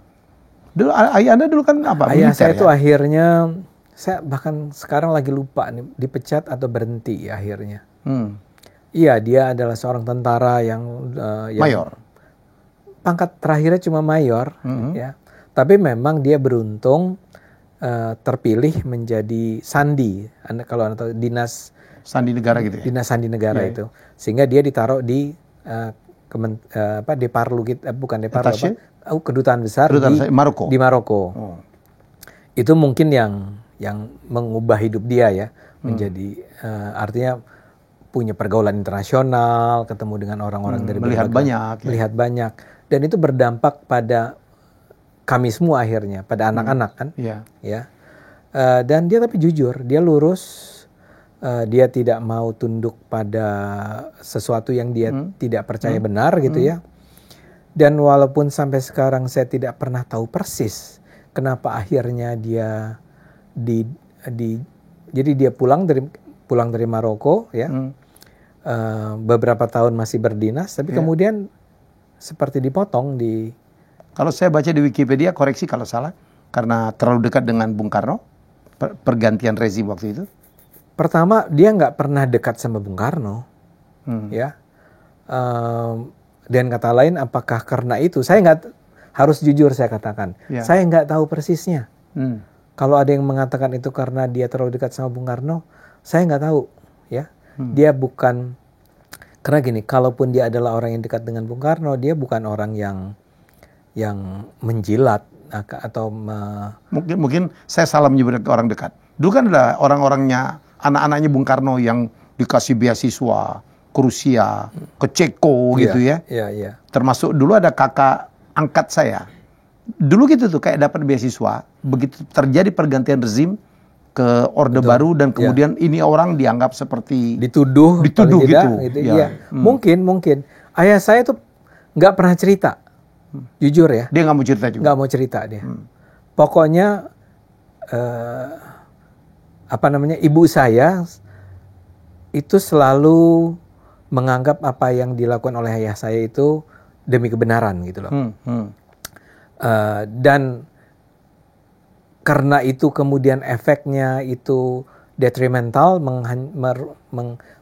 Dulu ayah Anda dulu kan apa? Ayah saya itu akhirnya, saya bahkan sekarang lagi lupa nih, dipecat atau berhenti akhirnya. Iya, dia adalah seorang tentara yang mayor. Pangkat terakhirnya cuma mayor ya. Tapi memang dia beruntung terpilih menjadi sandi. Kalau Anda tahu dinas Sandi negara gitu ya? Dinas Sandi Negara itu. Sehingga dia ditaruh di Deparlu kita, bukan Deparlu, kedutaan besar di Maroko. Itu mungkin yang mengubah hidup dia ya, menjadi artinya punya pergaulan internasional, ketemu dengan orang-orang dari melihat banyak, dan itu berdampak pada kami semua akhirnya, pada anak-anak kan, ya. Dan dia tapi jujur, dia lurus, dia tidak mau tunduk pada sesuatu yang dia tidak percaya benar gitu ya. Dan walaupun sampai sekarang saya tidak pernah tahu persis kenapa akhirnya dia jadi dia pulang dari Maroko ya. Beberapa tahun masih berdinas, tapi kemudian seperti dipotong di. Kalau saya baca di Wikipedia, koreksi kalau salah, karena terlalu dekat dengan Bung Karno, pergantian rezim waktu itu. Pertama, dia nggak pernah dekat sama Bung Karno, ya. Dan kata lain, apakah karena itu? Saya nggak, harus jujur saya katakan, saya nggak tahu persisnya. Kalau ada yang mengatakan itu karena dia terlalu dekat sama Bung Karno, saya nggak tahu, ya. Dia bukan, karena gini, kalaupun dia adalah orang yang dekat dengan Bung Karno, dia bukan orang yang menjilat atau mungkin saya salah menyebut orang dekat. Dulu kan ada orang-orangnya, anak-anaknya Bung Karno yang dikasih beasiswa ke Rusia, ke Ceko gitu ya. Iya. Termasuk dulu ada kakak angkat saya. Dulu gitu tuh kayak dapat beasiswa, begitu terjadi pergantian rezim ke Orde Baru dan kemudian ini orang dianggap seperti dituduh gitu. Ya. Mungkin ayah saya tuh nggak pernah cerita. Jujur ya. Dia nggak mau cerita juga. Nggak mau cerita dia. Pokoknya ibu saya itu selalu menganggap apa yang dilakukan oleh ayah saya itu demi kebenaran gitu loh. Dan karena itu kemudian efeknya itu detrimental,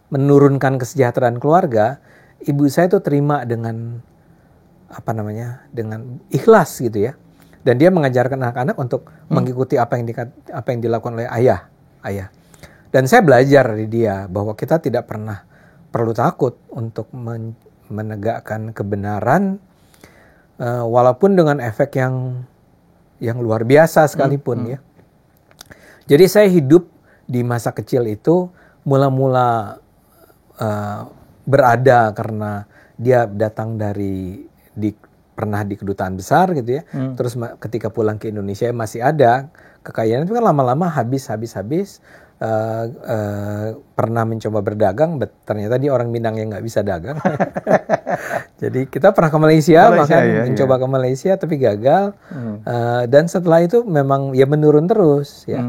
menurunkan kesejahteraan keluarga. Ibu saya itu terima dengan dengan ikhlas gitu ya. Dan dia mengajarkan anak-anak untuk mengikuti apa yang dilakukan oleh ayah. Dan saya belajar dari dia bahwa kita tidak pernah perlu takut untuk menegakkan kebenaran, walaupun dengan efek yang luar biasa sekalipun ya. Jadi saya hidup di masa kecil itu mula-mula berada karena dia datang pernah di kedutaan besar gitu ya. Terus ketika pulang ke Indonesia masih ada kekayaan, itu kan lama-lama habis. Pernah mencoba berdagang, ternyata dia orang Minang yang nggak bisa dagang. Jadi kita pernah ke Malaysia mencoba ke Malaysia tapi gagal. Dan setelah itu memang ya menurun terus ya.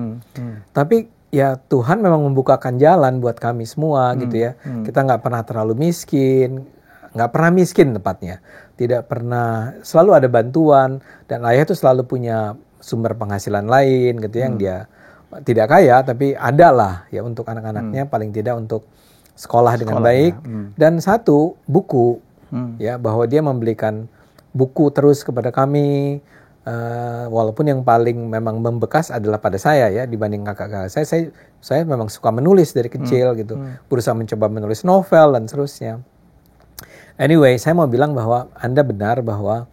Tapi ya Tuhan memang membukakan jalan buat kami semua gitu ya. Kita nggak pernah terlalu miskin. Nggak pernah miskin tepatnya, tidak pernah, selalu ada bantuan, dan ayah tuh selalu punya sumber penghasilan lain gitu yang dia tidak kaya tapi ada lah ya untuk anak-anaknya, paling tidak untuk sekolah dengan baik. Dan satu, buku ya, bahwa dia membelikan buku terus kepada kami, walaupun yang paling memang membekas adalah pada saya ya dibanding kakak-kakak saya memang suka menulis dari kecil gitu, berusaha mencoba menulis novel dan seterusnya. Anyway, saya mau bilang bahwa Anda benar bahwa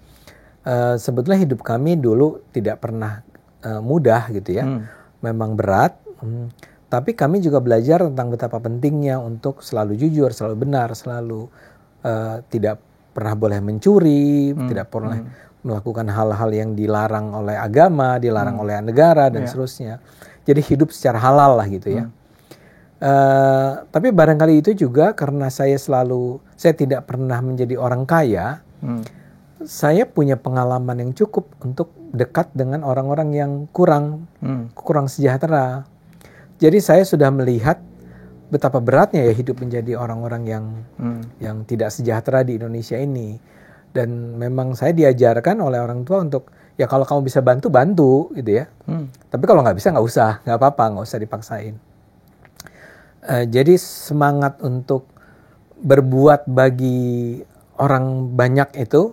sebetulnya hidup kami dulu tidak pernah mudah gitu ya. Memang berat, tapi kami juga belajar tentang betapa pentingnya untuk selalu jujur, selalu benar, selalu tidak pernah boleh mencuri, tidak boleh melakukan hal-hal yang dilarang oleh agama, dilarang oleh negara dan seterusnya. Jadi hidup secara halal lah gitu ya. Tapi barangkali itu juga karena saya tidak pernah menjadi orang kaya, saya punya pengalaman yang cukup untuk dekat dengan orang-orang yang kurang sejahtera. Jadi saya sudah melihat betapa beratnya ya hidup menjadi orang-orang yang tidak sejahtera di Indonesia ini. Dan memang saya diajarkan oleh orang tua untuk ya kalau kamu bisa bantu gitu ya. Tapi kalau nggak bisa nggak usah, nggak apa-apa, nggak usah dipaksain. Jadi semangat untuk berbuat bagi orang banyak itu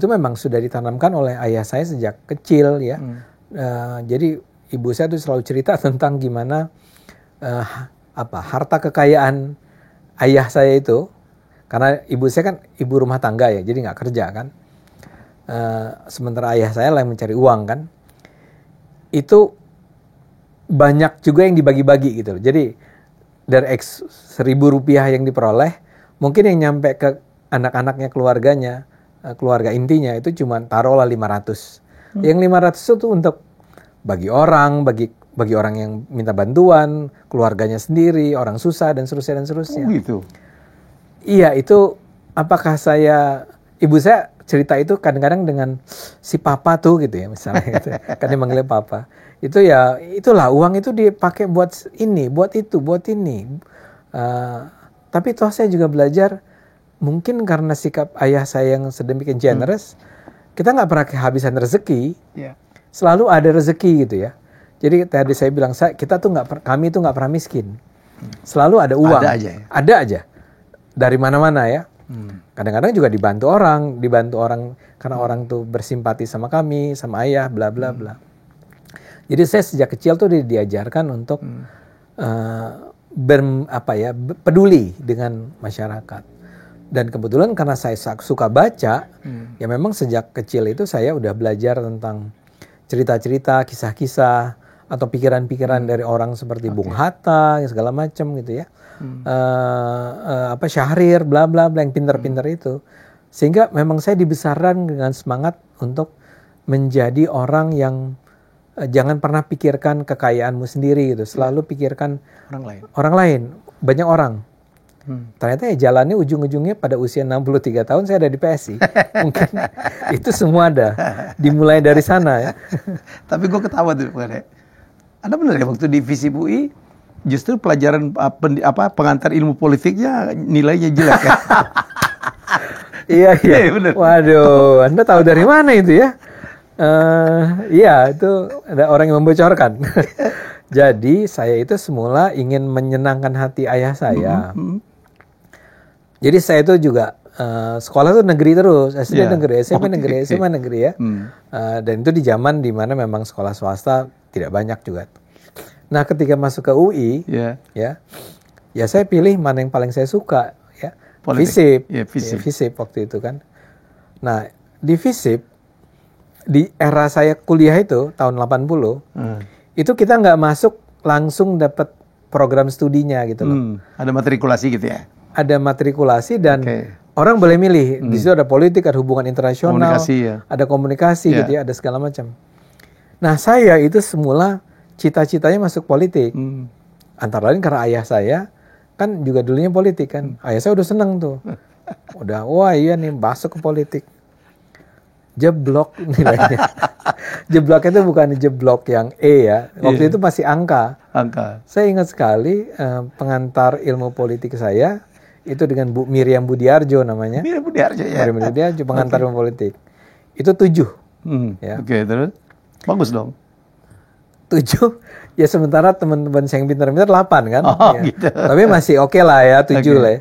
memang sudah ditanamkan oleh ayah saya sejak kecil ya. Jadi ibu saya tuh selalu cerita tentang gimana harta kekayaan ayah saya itu Karena ibu saya kan ibu rumah tangga ya, jadi nggak kerja kan. Sementara ayah saya lah yang mencari uang kan. Itu banyak juga yang dibagi-bagi gitu loh. Jadi dari Rp1.000 yang diperoleh, mungkin yang nyampe ke anak-anaknya, keluarganya, keluarga intinya itu cuma taruhlah 500. Yang 500 itu untuk bagi orang yang minta bantuan, keluarganya sendiri, orang susah dan seterusnya. Oh gitu. Iya, itu apakah ibu saya cerita itu kadang-kadang dengan si papa tuh gitu ya misalnya gitu. Kan dia manggilnya papa. Itu ya itulah uang itu dipakai buat ini, buat itu, buat ini. Tapi toh saya juga belajar mungkin karena sikap ayah saya yang sedemikian generous, kita nggak pernah kehabisan rezeki. Yeah. Selalu ada rezeki gitu ya. Jadi tadi saya bilang kami tuh nggak pernah miskin. Selalu ada uang. Ada aja. Dari mana-mana ya. Kadang-kadang juga dibantu orang karena orang tuh bersimpati sama kami, sama ayah, bla bla bla. Jadi saya sejak kecil tuh diajarkan untuk peduli dengan masyarakat. Dan kebetulan karena saya suka baca, ya memang sejak kecil itu saya udah belajar tentang cerita-cerita, kisah-kisah atau pikiran-pikiran dari orang seperti Bung Hatta, segala macam gitu ya. Syahrir, bla bla bla yang pintar-pintar itu. Sehingga memang saya dibesarkan dengan semangat untuk menjadi orang yang jangan pernah pikirkan kekayaanmu sendiri gitu. Selalu pikirkan orang lain. Banyak orang. Ternyata ya jalannya ujung-ujungnya pada usia 63 tahun saya ada di PSI. Mungkin itu semua ada. Dimulai dari sana ya. Tapi gue ketawa tuh. Ada benar ya waktu di FISIP UI justru pelajaran pengantar ilmu politiknya nilainya jelek ya? Iya. Bener. Waduh, Anda tahu dari mana itu ya? Iya, itu ada orang yang membocorkan. Jadi saya itu semula ingin menyenangkan hati ayah saya. Jadi saya itu juga sekolah tuh negeri terus, SD negeri, SMP negeri, SMA negeri ya. Dan itu di zaman dimana memang sekolah swasta tidak banyak juga. Nah ketika masuk ke UI, ya saya pilih mana yang paling saya suka ya. FISIP, FISIP waktu itu kan. Nah di FISIP di era saya kuliah itu tahun 80, itu kita nggak masuk langsung dapat program studinya gitu loh. Ada matrikulasi gitu ya? Ada matrikulasi dan orang boleh milih. Di situ ada politik, ada hubungan internasional, ada komunikasi gitu ya, ada segala macam. Nah saya itu semula cita-citanya masuk politik. Antara lain karena ayah saya kan juga dulunya politik kan. Ayah saya udah seneng tuh. Udah, wah iya nih masuk ke politik. Jeblok nilainya. Jebloknya itu bukan jeblok yang E ya. Waktu itu masih angka. Saya ingat sekali pengantar ilmu politik saya itu dengan Bu Miriam Budiarjo namanya. Miriam Budiarjo ya. Miriam Budiarjo pengantar ilmu politik. Itu 7. Ya. Terus bagus dong. 7. Ya sementara teman-teman saya yang pintar-pintar 8 kan. Gitu. Tapi masih oke lah ya 7 lah ya.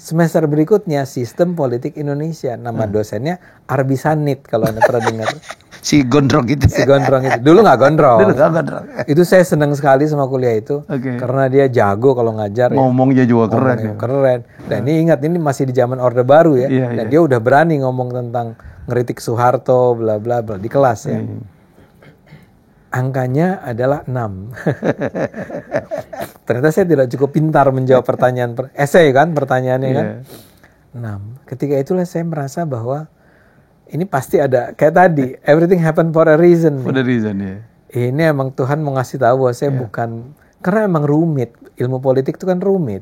Semester berikutnya Sistem Politik Indonesia. Nama dosennya Arbi Sanit kalau Anda pernah dengar. Si gondrong itu. Dulu nggak gondrong. Itu saya senang sekali sama kuliah itu. Karena dia jago kalau ngajar. Ngomongnya juga keren. Keren. Dan ini ingat, ini masih di zaman Orde Baru ya. Dan dia udah berani ngomong tentang ngeritik Soeharto, bla bla bla di kelas ya. Angkanya adalah 6. Ternyata saya tidak cukup pintar menjawab pertanyaan esai kan, pertanyaannya kan. 6. Ketika itulah saya merasa bahwa ini pasti ada kayak tadi, everything happen for a reason. For a reason ya. Ini emang Tuhan mau ngasih tahu bahwa saya bukan, karena emang rumit. Ilmu politik itu kan rumit.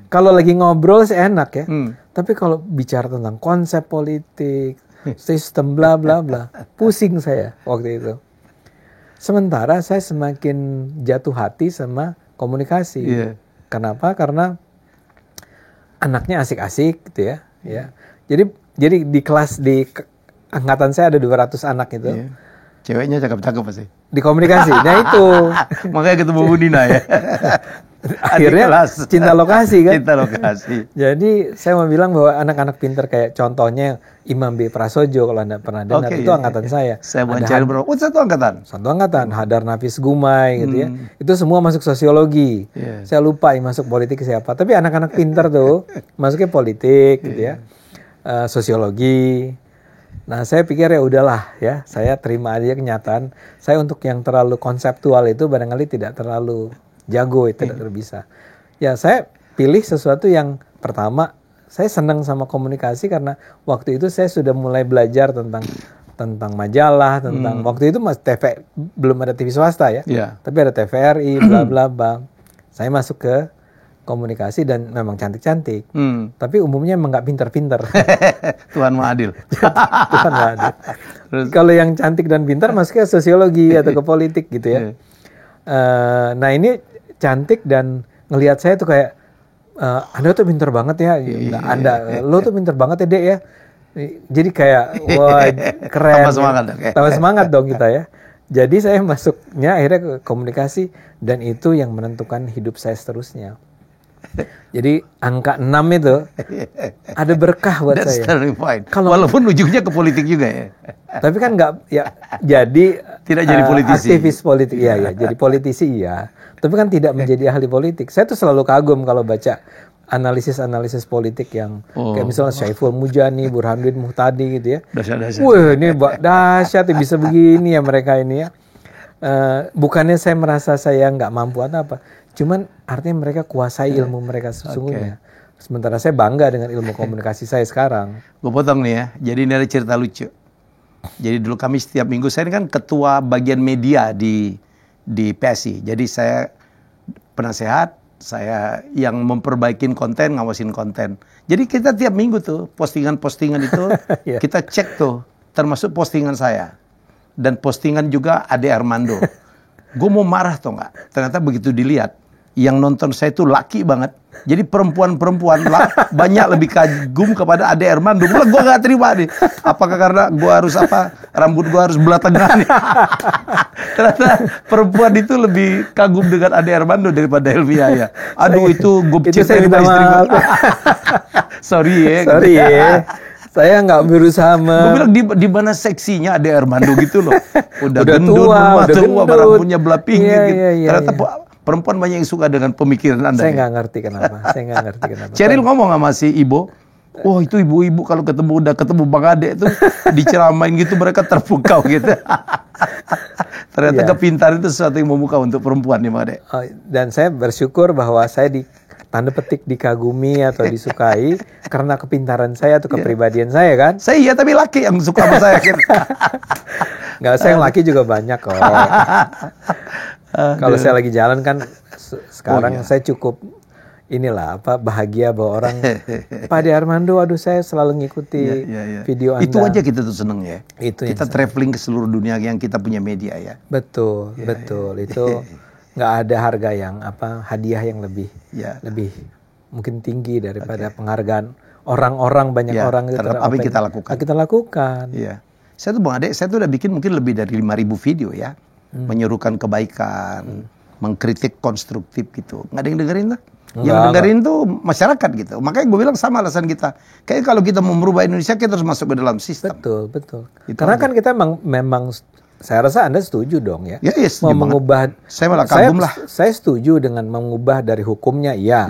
Kalau lagi ngobrol sih enak ya. Tapi kalau bicara tentang konsep politik, sistem bla bla bla, pusing saya waktu itu. Sementara saya semakin jatuh hati sama komunikasi. Kenapa? Karena anaknya asik-asik gitu ya. Jadi di kelas di angkatan saya ada 200 anak itu. Ceweknya cakep-cakep pasti. Di komunikasi. Nah itu. Makanya ketemu Bu Nina ya. akhirnya cinta lokasi kan. Cinta lokasi. Jadi saya mau bilang bahwa anak-anak pinter kayak contohnya Imam B. Prasojo, kalau Anda pernah dengar, itu angkatan saya. Saya wawancara bro. Satu angkatan. Satu angkatan. Hadar Nafis Gumai gitu ya. Itu semua masuk sosiologi. Saya lupa yang masuk politik siapa. Tapi anak-anak pinter tuh masuknya politik gitu ya. Sosiologi. Nah, saya pikir ya udahlah ya, saya terima aja kenyataan. Saya untuk yang terlalu konseptual itu barangkali tidak terlalu jago, tidak bisa. Ya, saya pilih sesuatu yang pertama, saya senang sama komunikasi karena waktu itu saya sudah mulai belajar tentang majalah, tentang waktu itu TV belum ada TV swasta ya. Tapi ada TVRI, bla bla bla. Saya masuk ke komunikasi dan memang cantik-cantik. Tapi umumnya emang nggak pinter-pinter. Tuhan Maha Adil. Tuhan Maha Adil. Kalau yang cantik dan pintar masuknya sosiologi atau ke politik gitu ya. Nah ini cantik dan ngelihat saya tuh kayak, Anda tuh pinter banget ya. Lo tuh pinter banget ya Dek ya. Jadi kayak, wah keren. Tambah semangat dong kita ya. Jadi saya masuknya akhirnya ke komunikasi dan itu yang menentukan hidup saya seterusnya. Jadi angka 6 itu ada berkah buat That's saya. Walaupun ujungnya ke politik juga ya. Tapi kan nggak ya jadi tidak jadi politisi. Aktivis politik ya, jadi politisi iya. Tapi kan tidak menjadi ahli politik. Saya tuh selalu kagum kalau baca analisis politik yang kayak misalnya Syaiful Mujani, Burhanuddin Muhtadi gitu ya. Dahsyat. Wah, ini dahsyat bisa begini ya mereka ini ya. Bukannya saya merasa saya nggak mampu atau apa. Cuman artinya mereka kuasai ilmu mereka sesungguhnya. Sementara saya bangga dengan ilmu komunikasi saya sekarang. Gue potong nih ya. Jadi ini ada cerita lucu. Jadi dulu kami setiap minggu, saya ini kan ketua bagian media di PSI. Jadi saya penasehat, saya yang memperbaikin konten, ngawasin konten. Jadi kita tiap minggu tuh postingan-postingan itu kita cek tuh, termasuk postingan saya. Dan postingan juga Ade Armando. Gue mau marah tuh nggak? Ternyata begitu dilihat, yang nonton saya itu laki banget. Jadi perempuan-perempuan banyak lebih kagum kepada Ade Armando. Gue nggak terima nih. Apakah karena gue harus rambut gue harus belah tengah nih? Ternyata perempuan itu lebih kagum dengan Ade Armando daripada Elvia ya. Aduh itu gue saya minta maaf. Sorry ya. Saya nggak berusaha Gue bilang di mana seksinya Ade Armando gitu loh. Udah tua, rambutnya belah pinggir gitu. Ternyata perempuan banyak yang suka dengan pemikiran Anda. Saya nggak ngerti kenapa. Cheryl ngomong sama si Ibo, wah itu ibu-ibu kalau udah ketemu Bang Ade itu diceramain gitu mereka terpukau gitu. Ternyata kepintaran itu sesuatu yang membuka untuk perempuan nih Bang Ade. Dan saya bersyukur bahwa saya tanda petik dikagumi atau disukai karena kepintaran saya atau kepribadian saya kan. Saya iya tapi laki yang suka sama saya gitu. Nggak, saya yang laki juga banyak kok. Kalau saya lagi jalan kan sekarang saya cukup bahagia bahwa orang Pak Ade Armando, aduh saya selalu ngikuti video Anda. Itu aja kita tuh seneng ya. Kita traveling ke seluruh dunia yang kita punya media ya. Betul. Itu nggak ada harga yang hadiah yang lebih mungkin tinggi daripada penghargaan orang-orang banyak orang itu terhadap apa yang kita lakukan. Iya. Saya tuh Bang Ade, saya tuh udah bikin mungkin lebih dari 5.000 video ya. Menyerukan kebaikan, mengkritik konstruktif gitu. Nggak ada yang dengerin tuh. Yang dengerin tuh masyarakat gitu. Makanya gue bilang sama alasan kita. Kayaknya kalau kita mau merubah Indonesia, kita harus masuk ke dalam sistem. Betul. Karena kan kita memang saya rasa Anda setuju dong ya. Mau mengubah. Saya malah kagum lah. Saya setuju dengan mengubah dari hukumnya, iya.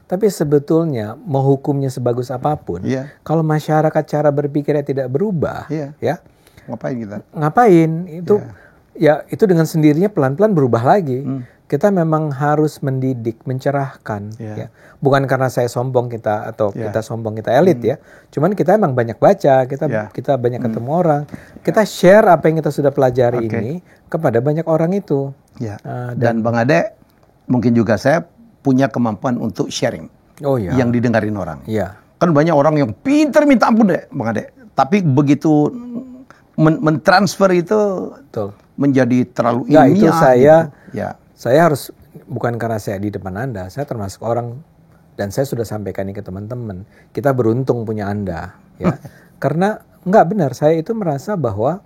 Tapi sebetulnya mau hukumnya sebagus apapun, kalau masyarakat cara berpikirnya tidak berubah, ya ngapain itu? Ya itu dengan sendirinya pelan-pelan berubah lagi. Kita memang harus mendidik, mencerahkan. Ya. Bukan karena saya sombong kita sombong kita elit ya. Cuman kita emang banyak baca, kita banyak ketemu orang. Kita share apa yang kita sudah pelajari ini kepada banyak orang itu. Dan Bang Ade, mungkin juga saya punya kemampuan untuk sharing. Yang didengarin orang. Kan banyak orang yang pintar minta ampun deh Bang Ade. Tapi begitu mentransfer itu menjadi terlalu ilmiah. Itu saya harus, bukan karena saya di depan Anda, saya termasuk orang, dan saya sudah sampaikan ini ke teman-teman, kita beruntung punya Anda. Ya. Karena nggak benar, saya itu merasa bahwa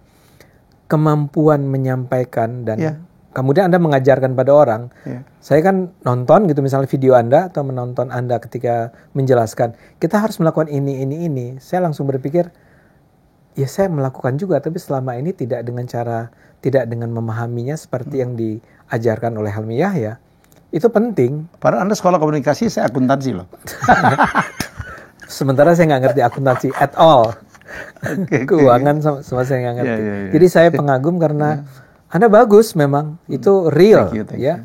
kemampuan menyampaikan dan kemudian Anda mengajarkan pada orang, saya kan nonton gitu misalnya video Anda atau menonton Anda ketika menjelaskan, kita harus melakukan ini. Saya langsung berpikir, ya saya melakukan juga, tapi selama ini tidak dengan memahaminya seperti yang diajarkan oleh Helmi Yahya. Itu penting. Padahal Anda sekolah komunikasi, saya akuntansi loh. Sementara saya nggak ngerti akuntansi at all. Keuangan sama saya nggak ngerti. Jadi saya pengagum karena Anda bagus memang, itu real. Thank you.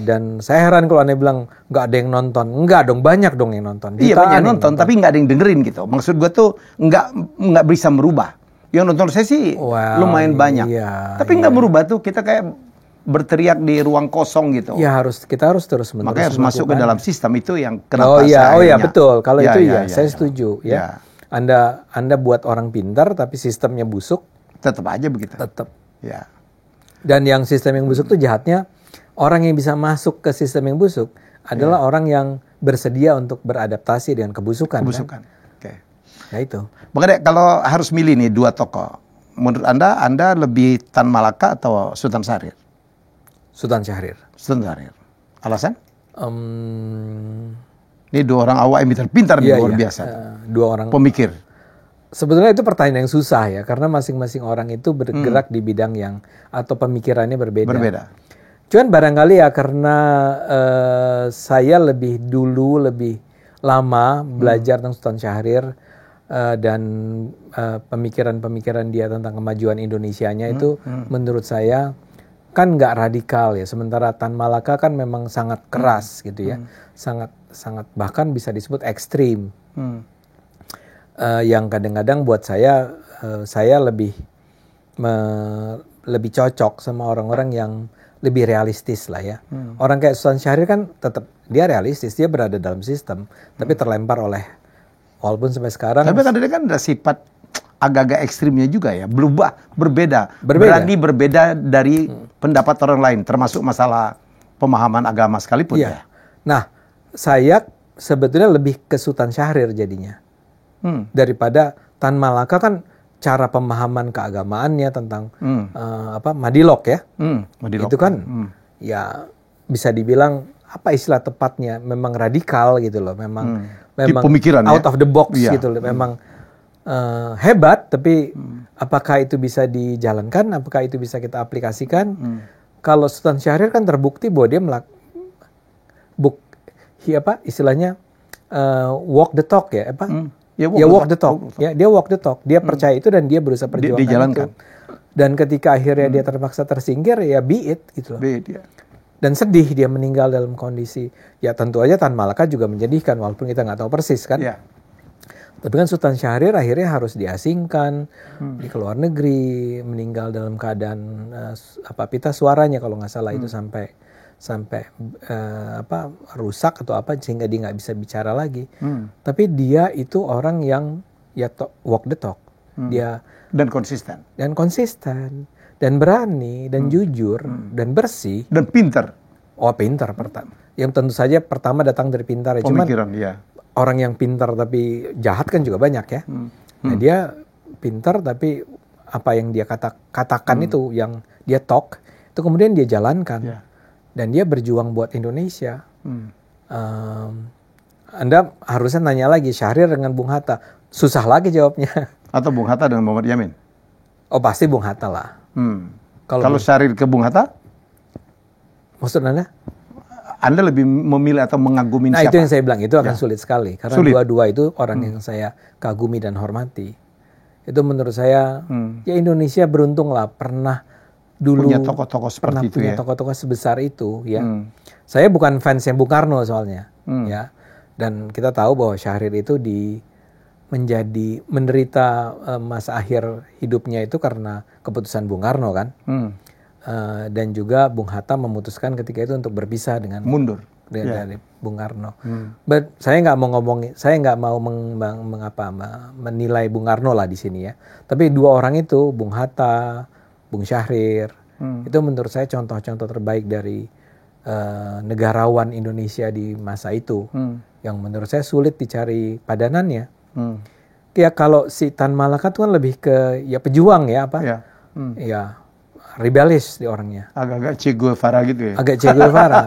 Dan saya heran kalau Anda bilang nggak ada yang nonton. Enggak dong, banyak dong yang nonton. Iya, banyak nonton, tapi nggak ada yang dengerin gitu. Maksud gue tuh nggak bisa merubah. Yang nonton saya sih lumayan banyak. Tapi nggak merubah tuh, kita kayak berteriak di ruang kosong gitu. Ya kita harus terus menerus. Makanya harus masuk ke dalam sistem itu yang kenapa betul. Kalau itu saya setuju. Ya. Anda buat orang pintar tapi sistemnya busuk. Tetap aja begitu. Tetap. Ya. Dan yang sistem yang busuk tuh jahatnya, orang yang bisa masuk ke sistem yang busuk adalah orang yang bersedia untuk beradaptasi dengan kebusukan. Kan? Oke. Ya itu. Makanya kalau harus milih nih dua tokoh, menurut Anda lebih Tan Malaka atau Sultan Syahrir? Sultan Syahrir. Alasan? Ini dua orang awak yang pintar luar biasa. Dua orang pemikir. Sebetulnya itu pertanyaan yang susah ya, karena masing-masing orang itu bergerak di bidang yang atau pemikirannya berbeda. Cuman barangkali ya karena saya lebih lama belajar tentang Sultan Syahrir dan pemikiran-pemikiran dia tentang kemajuan Indonesianya itu menurut saya kan nggak radikal ya. Sementara Tan Malaka kan memang sangat keras gitu ya, sangat bahkan bisa disebut ekstrim. Yang kadang-kadang buat saya lebih cocok sama orang-orang yang lebih realistis lah ya. Orang kayak Sultan Syahrir kan tetap dia realistis, dia berada dalam sistem, tapi terlempar oleh, walaupun sampai sekarang. Tapi kan dia kan ada sifat agak-agak ekstrimnya juga ya, berbeda. Berani berbeda dari pendapat orang lain, termasuk masalah pemahaman agama sekalipun ya. Nah, saya sebetulnya lebih ke Sultan Syahrir jadinya. Daripada Tan Malaka kan cara pemahaman keagamaannya tentang Madilog ya. Madilog. Itu kan ya bisa dibilang apa istilah tepatnya, memang radikal gitu loh, memang pemikiran out of the box gitu loh, memang hebat, tapi apakah itu bisa dijalankan, apakah itu bisa kita aplikasikan? Kalau Sultan Syahrir kan terbukti bahwa dia istilahnya walk the talk ya, walk the talk. Ya, dia walk the talk. Dia percaya itu dan dia berusaha perjuangkan dijalankan. itu. Dan ketika akhirnya dia terpaksa tersingkir, ya be it gitu loh. Dan sedih dia meninggal dalam kondisi, ya tentu aja Tan Malaka juga menyedihkan walaupun kita nggak tahu persis kan. Tapi kan Sultan Syahrir akhirnya harus diasingkan di luar negeri, meninggal dalam keadaan pita suaranya kalau nggak salah itu sampai rusak atau apa sehingga dia nggak bisa bicara lagi. Tapi dia itu orang yang walk the talk. Dia dan konsisten dan berani dan jujur dan bersih dan pintar. Pintar pertama. Yang tentu saja pertama datang dari pintar ya. Pemikiran orang yang pintar tapi jahat kan juga banyak ya. Nah, dia pintar tapi apa yang dia katakan itu yang dia talk itu kemudian dia jalankan. Dan dia berjuang buat Indonesia. Anda harusnya nanya lagi Syahrir dengan Bung Hatta. Susah lagi jawabnya. Atau Bung Hatta dengan Muhammad Yamin? Pasti Bung Hatta lah. Kalau Syahrir ke Bung Hatta? Maksud Anda lebih memilih atau mengagumi siapa? Nah itu yang saya bilang, itu akan sulit sekali. Karena dua-dua itu orang yang saya kagumi dan hormati. Itu menurut saya, ya Indonesia beruntung lah pernah dulu punya tokoh-tokoh seperti itu punya tokoh-tokoh sebesar itu ya. Saya bukan fansnya Bung Karno soalnya ya. Dan kita tahu bahwa Syahrir itu menderita masa akhir hidupnya itu karena keputusan Bung Karno kan. Dan juga Bung Hatta memutuskan ketika itu untuk berpisah dengan mundur dari Bung Karno. But saya nggak mau menilai Bung Karno lah di sini ya. Tapi dua orang itu, Bung Hatta, Bung Syahrir, itu menurut saya contoh-contoh terbaik dari negarawan Indonesia di masa itu, yang menurut saya sulit dicari padanannya. Ya kalau si Tan Malaka itu kan lebih ke ya pejuang ya ya rebellious di orangnya. Agak-agak Che Guevara gitu ya? Agak Che Guevara.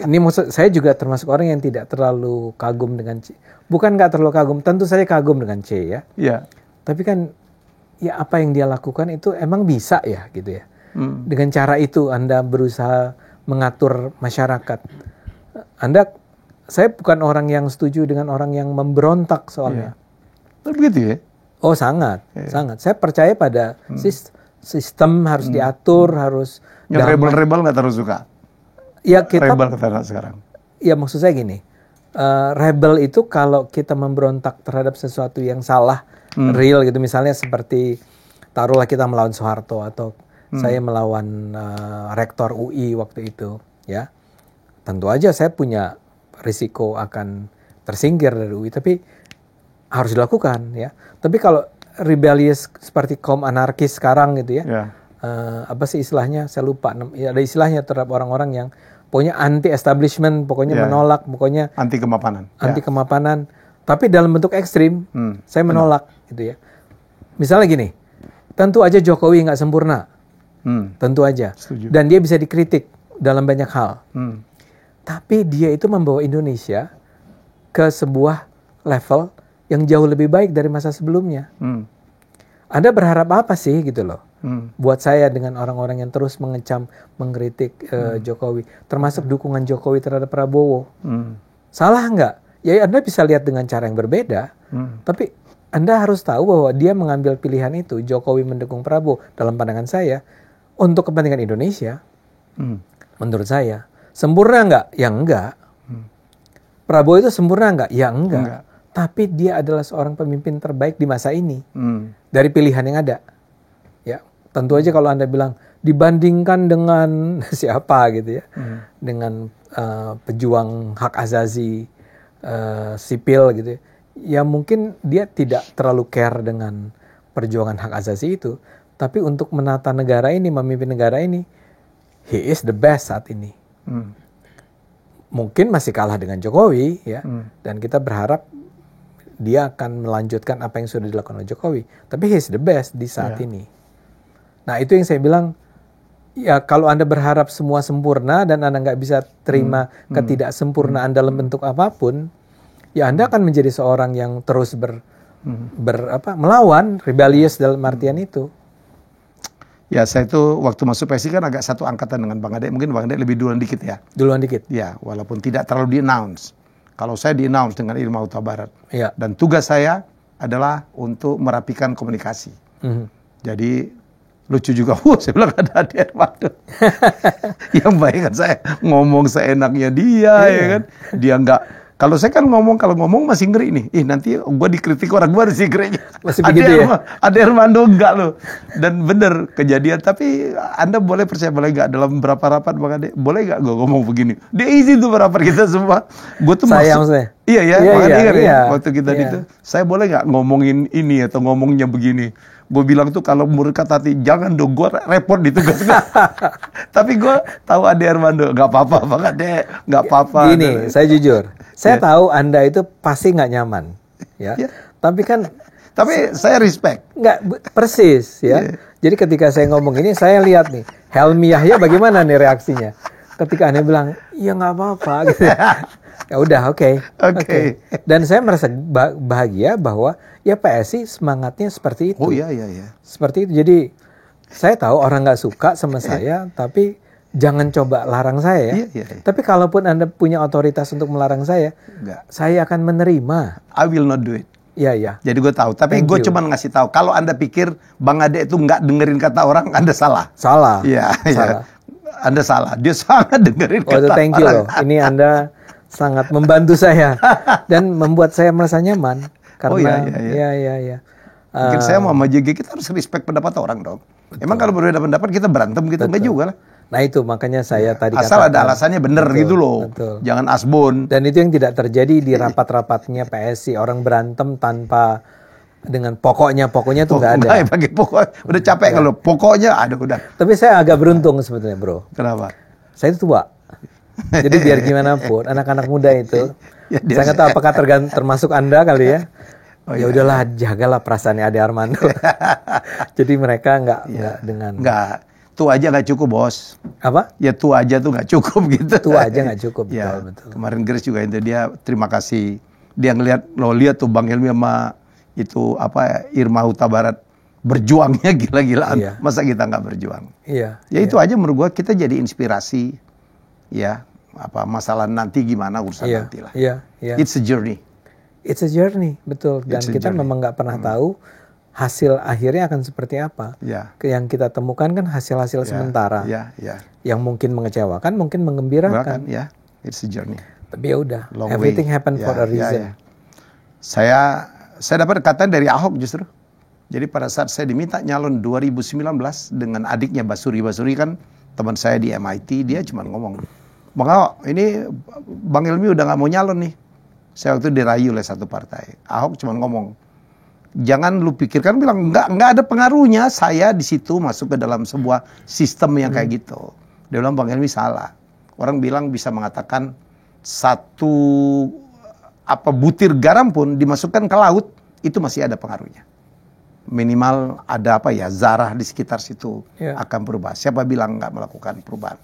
Ini maksud saya juga termasuk orang yang tidak terlalu kagum dengan Che. Bukan nggak terlalu kagum, tentu saya kagum dengan Che ya. Iya. Tapi kan ya apa yang dia lakukan itu emang bisa ya gitu ya. Dengan cara itu Anda berusaha mengatur masyarakat. Saya bukan orang yang setuju dengan orang yang memberontak soalnya. Begitu ya? Oh sangat, sangat. Saya percaya pada sistem harus diatur, harus. Yang rebel-rebel nggak terlalu suka. Ya kita. Rebel kata sekarang. Ya maksud saya gini, rebel itu kalau kita memberontak terhadap sesuatu yang salah, real gitu, misalnya seperti taruhlah kita melawan Soeharto atau saya melawan rektor UI waktu itu, ya. Tentu aja saya punya risiko akan tersingkir dari UI, tapi harus dilakukan, ya. Tapi kalau rebellious seperti kaum anarkis sekarang gitu ya, apa sih istilahnya? Saya lupa. Ya, ada istilahnya terhadap orang-orang yang pokoknya anti establishment, pokoknya menolak, pokoknya anti kemapanan. Anti kemapanan, tapi dalam bentuk ekstrim. Saya menolak, gitu ya. Misalnya gini, tentu aja Jokowi nggak sempurna. Tentu aja. Setuju. Dan dia bisa dikritik dalam banyak hal. Tapi dia itu membawa Indonesia ke sebuah level yang jauh lebih baik dari masa sebelumnya. Anda berharap apa sih gitu loh? Buat saya dengan orang-orang yang terus mengecam, mengkritik Jokowi, termasuk dukungan Jokowi terhadap Prabowo. Salah nggak? Ya Anda bisa lihat dengan cara yang berbeda. Tapi Anda harus tahu bahwa dia mengambil pilihan itu, Jokowi mendukung Prabowo, dalam pandangan saya, untuk kepentingan Indonesia. Menurut saya. Sempurna nggak? Ya enggak. Prabowo itu sempurna nggak? Ya enggak. Tapi dia adalah seorang pemimpin terbaik di masa ini. Dari pilihan yang ada. Ya, tentu aja kalau Anda bilang, dibandingkan dengan siapa gitu ya. Dengan pejuang hak asasi sipil gitu ya. Ya mungkin dia tidak terlalu care dengan perjuangan hak asasi itu. Tapi untuk menata negara ini, memimpin negara ini, he is the best saat ini. Mungkin masih kalah dengan Jokowi ya, dan kita berharap dia akan melanjutkan apa yang sudah dilakukan oleh Jokowi. Tapi he is the best di saat ini. Nah itu yang saya bilang, ya kalau Anda berharap semua sempurna dan Anda nggak bisa terima ketidaksempurnaan dalam bentuk apapun, ya Anda akan menjadi seorang yang terus melawan, rebellious dalam artian itu. Ya, saya itu waktu masuk PSI kan agak satu angkatan dengan Bang Ade. Mungkin Bang Ade lebih duluan dikit ya. Duluan dikit. Ya, walaupun tidak terlalu di-announce. Kalau saya di-announce dengan Irma Huta Barat. Ya. Dan tugas saya adalah untuk merapikan komunikasi. Jadi lucu juga, saya bilang ada Ade Armando. Yang baik kan saya ngomong seenaknya dia, ya kan. Dia nggak. Kalau saya kan kalau ngomong masih ngeri nih. Nanti gue dikritik orang gue masih ngerinya. Masih begitu ya? Ada Armando enggak loh. Dan bener kejadian. Tapi Anda boleh percaya, boleh nggak dalam beberapa rapat Bang Ade, boleh nggak gue ngomong begini? Dia izin tuh berapat kita semua. Gue tuh saya maksudnya. Iya ya, ya waktu kita itu. Saya boleh nggak ngomongin ini atau ngomongnya begini? Gue bilang tuh kalau murid kata hati, jangan dong, gue repot di tugas gue. Tapi gue tahu Ade Armando, nggak apa-apa Bang Ade, nggak apa-apa. Gini, saya jujur, saya tahu Anda itu pasti nggak nyaman, ya. Tapi kan, saya respect. Nggak persis, ya. Jadi ketika saya ngomong ini, saya lihat nih, Helmi Yahya bagaimana nih reaksinya. Ketika Anda bilang, iya nggak apa-apa, gitu. Ya udah, oke. Dan saya merasa bahagia bahwa ya PSI semangatnya seperti itu. Oh iya. Seperti itu. Jadi saya tahu orang nggak suka sama saya, tapi jangan coba larang saya. Iya. Tapi kalaupun Anda punya otoritas untuk melarang saya, saya akan menerima. I will not do it. Iya. Jadi gue tahu. Tapi gue cuma ngasih tahu. Kalau Anda pikir Bang Ade itu nggak dengerin kata orang, Anda salah. Salah. Iya. Anda salah. Dia sangat dengerin kata orang. Thank you loh. Ini Anda sangat membantu saya dan membuat saya merasa nyaman karena iya. Mungkin saya mau sama JG, kita harus respect pendapat orang dong. Betul. Emang kalau berbeda pendapat kita berantem gitu enggak juga lah. Nah itu makanya saya tadi asal ada alasannya bener gitu loh. Betul. Jangan asbun. Dan itu yang tidak terjadi di rapat-rapatnya PSI, orang berantem tanpa dengan pokoknya tuh nggak ada. Pakai pokok, udah capek kalau pokoknya ada udah. Tapi saya agak beruntung sebetulnya bro. Kenapa? Saya itu tua. Jadi biar gimana pun anak-anak muda itu, saya nggak tahu apakah termasuk Anda kali ya. Ya udahlah, jagalah perasaannya Ade Armando. Jadi mereka nggak dengan. Nggak. tua aja nggak cukup, Bos. Apa? Ya tua aja tuh nggak cukup gitu. Tua aja nggak cukup, ya, betul. Kemarin Grace juga itu dia terima kasih. Dia ngelihat, lihat tuh Bang Helmy sama itu Irma Huta Barat berjuangnya gila-gilaan. Iya. Masa kita nggak berjuang? Iya. Ya itu aja menurut gua, kita jadi inspirasi. Ya, masalah nanti gimana urusan nanti lah. Iya. It's a journey. It's a journey, betul. Dan kita memang nggak pernah tahu hasil akhirnya akan seperti apa. Yang kita temukan kan hasil-hasil sementara. Yang mungkin mengecewakan, mungkin menggembirakan. It's a journey. Tapi ya udah, everything happen for a reason. Saya dapat kata dari Ahok justru. Jadi pada saat saya diminta nyalon 2019 dengan adiknya Basuri kan teman saya di MIT, dia cuma ngomong, Bang Ahok, ini Bang Helmy udah nggak mau nyalon nih. Saya waktu dirayu oleh satu partai. Ahok cuma ngomong, jangan lu pikirkan, bilang nggak ada pengaruhnya saya di situ masuk ke dalam sebuah sistem yang kayak gitu. Dia bilang Bang Helmy salah. Orang bilang bisa mengatakan satu butir garam pun dimasukkan ke laut itu masih ada pengaruhnya. Minimal ada zarah di sekitar situ akan berubah. Siapa bilang nggak melakukan perubahan?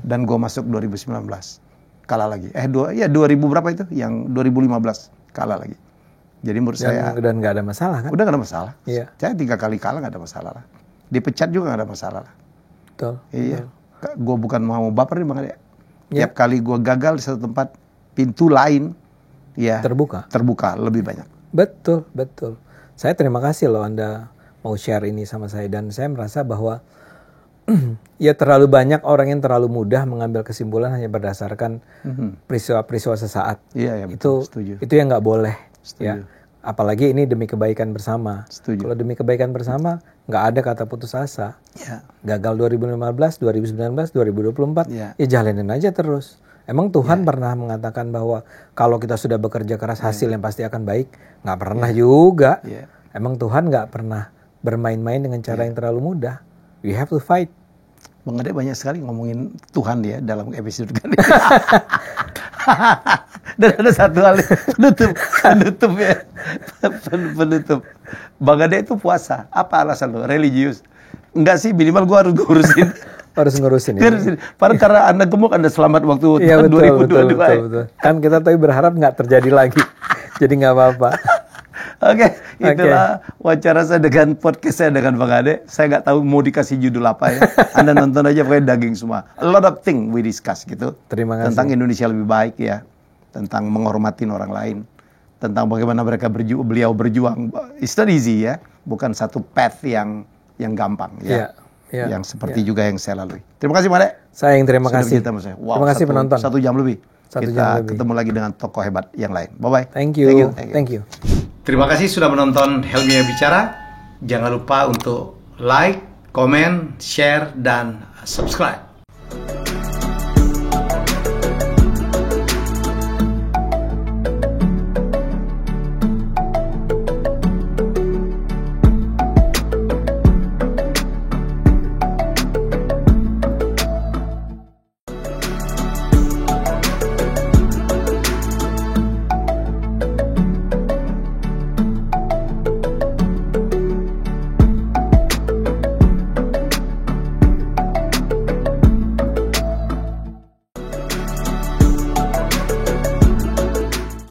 Dan gue masuk 2019 kalah lagi. 2000 berapa itu? Yang 2015 kalah lagi. Jadi menurut saya dan nggak ada masalah kan? Udah nggak ada masalah. Iya. Saya 3 kali kalah nggak ada masalah lah. Dipecat juga nggak ada masalah lah. Betul. Iya. Gue bukan mau baper nih Bang Ade. Tiap kali gue gagal di satu tempat, pintu lain terbuka lebih banyak. Betul. Saya terima kasih loh Anda mau share ini sama saya, dan saya merasa bahwa ya terlalu banyak orang yang terlalu mudah mengambil kesimpulan hanya berdasarkan peristiwa-peristiwa sesaat. Iya, betul. Itu yang nggak boleh. Ya. Apalagi ini demi kebaikan bersama. Kalau demi kebaikan bersama, nggak ada kata putus asa. Gagal 2015, 2019, 2024, ya jalanin aja terus. Emang Tuhan pernah mengatakan bahwa kalau kita sudah bekerja keras hasil yang pasti akan baik? Nggak pernah juga. Emang Tuhan nggak pernah bermain-main dengan cara yang terlalu mudah. We have to fight. Bang Ade banyak sekali ngomongin Tuhan ya dalam episode kali ini. Dan ada satu hal penutup. Bang Ade itu puasa. Apa alasan lo? Religius? Enggak sih, minimal gua harus ngurusin. Harus ngurusin ya. Padahal karena Anda gemuk, Anda selamat waktu tahun 2022. Betul. Kan kita tapi berharap nggak terjadi lagi. Jadi nggak apa-apa. Oke, itulah wawancara saya dengan podcast saya dengan Bang Ade. Saya nggak tahu mau dikasih judul apa ya. Anda nonton aja pakai daging semua. A lot of thing we discuss gitu. Terima kasih. Tentang Indonesia lebih baik ya. Tentang menghormatin orang lain. Tentang bagaimana beliau berjuang. It's not easy ya. Bukan satu path yang gampang ya. Yang seperti juga yang saya lalui. Terima kasih Bang Ade. Saya yang terima kasih. Wow, terima kasih penonton. 1 jam lebih. Kita ketemu lagi dengan tokoh hebat yang lain. Bye-bye. Thank you. Terima kasih sudah menonton Helmy Bicara. Jangan lupa untuk like, comment, share, dan subscribe.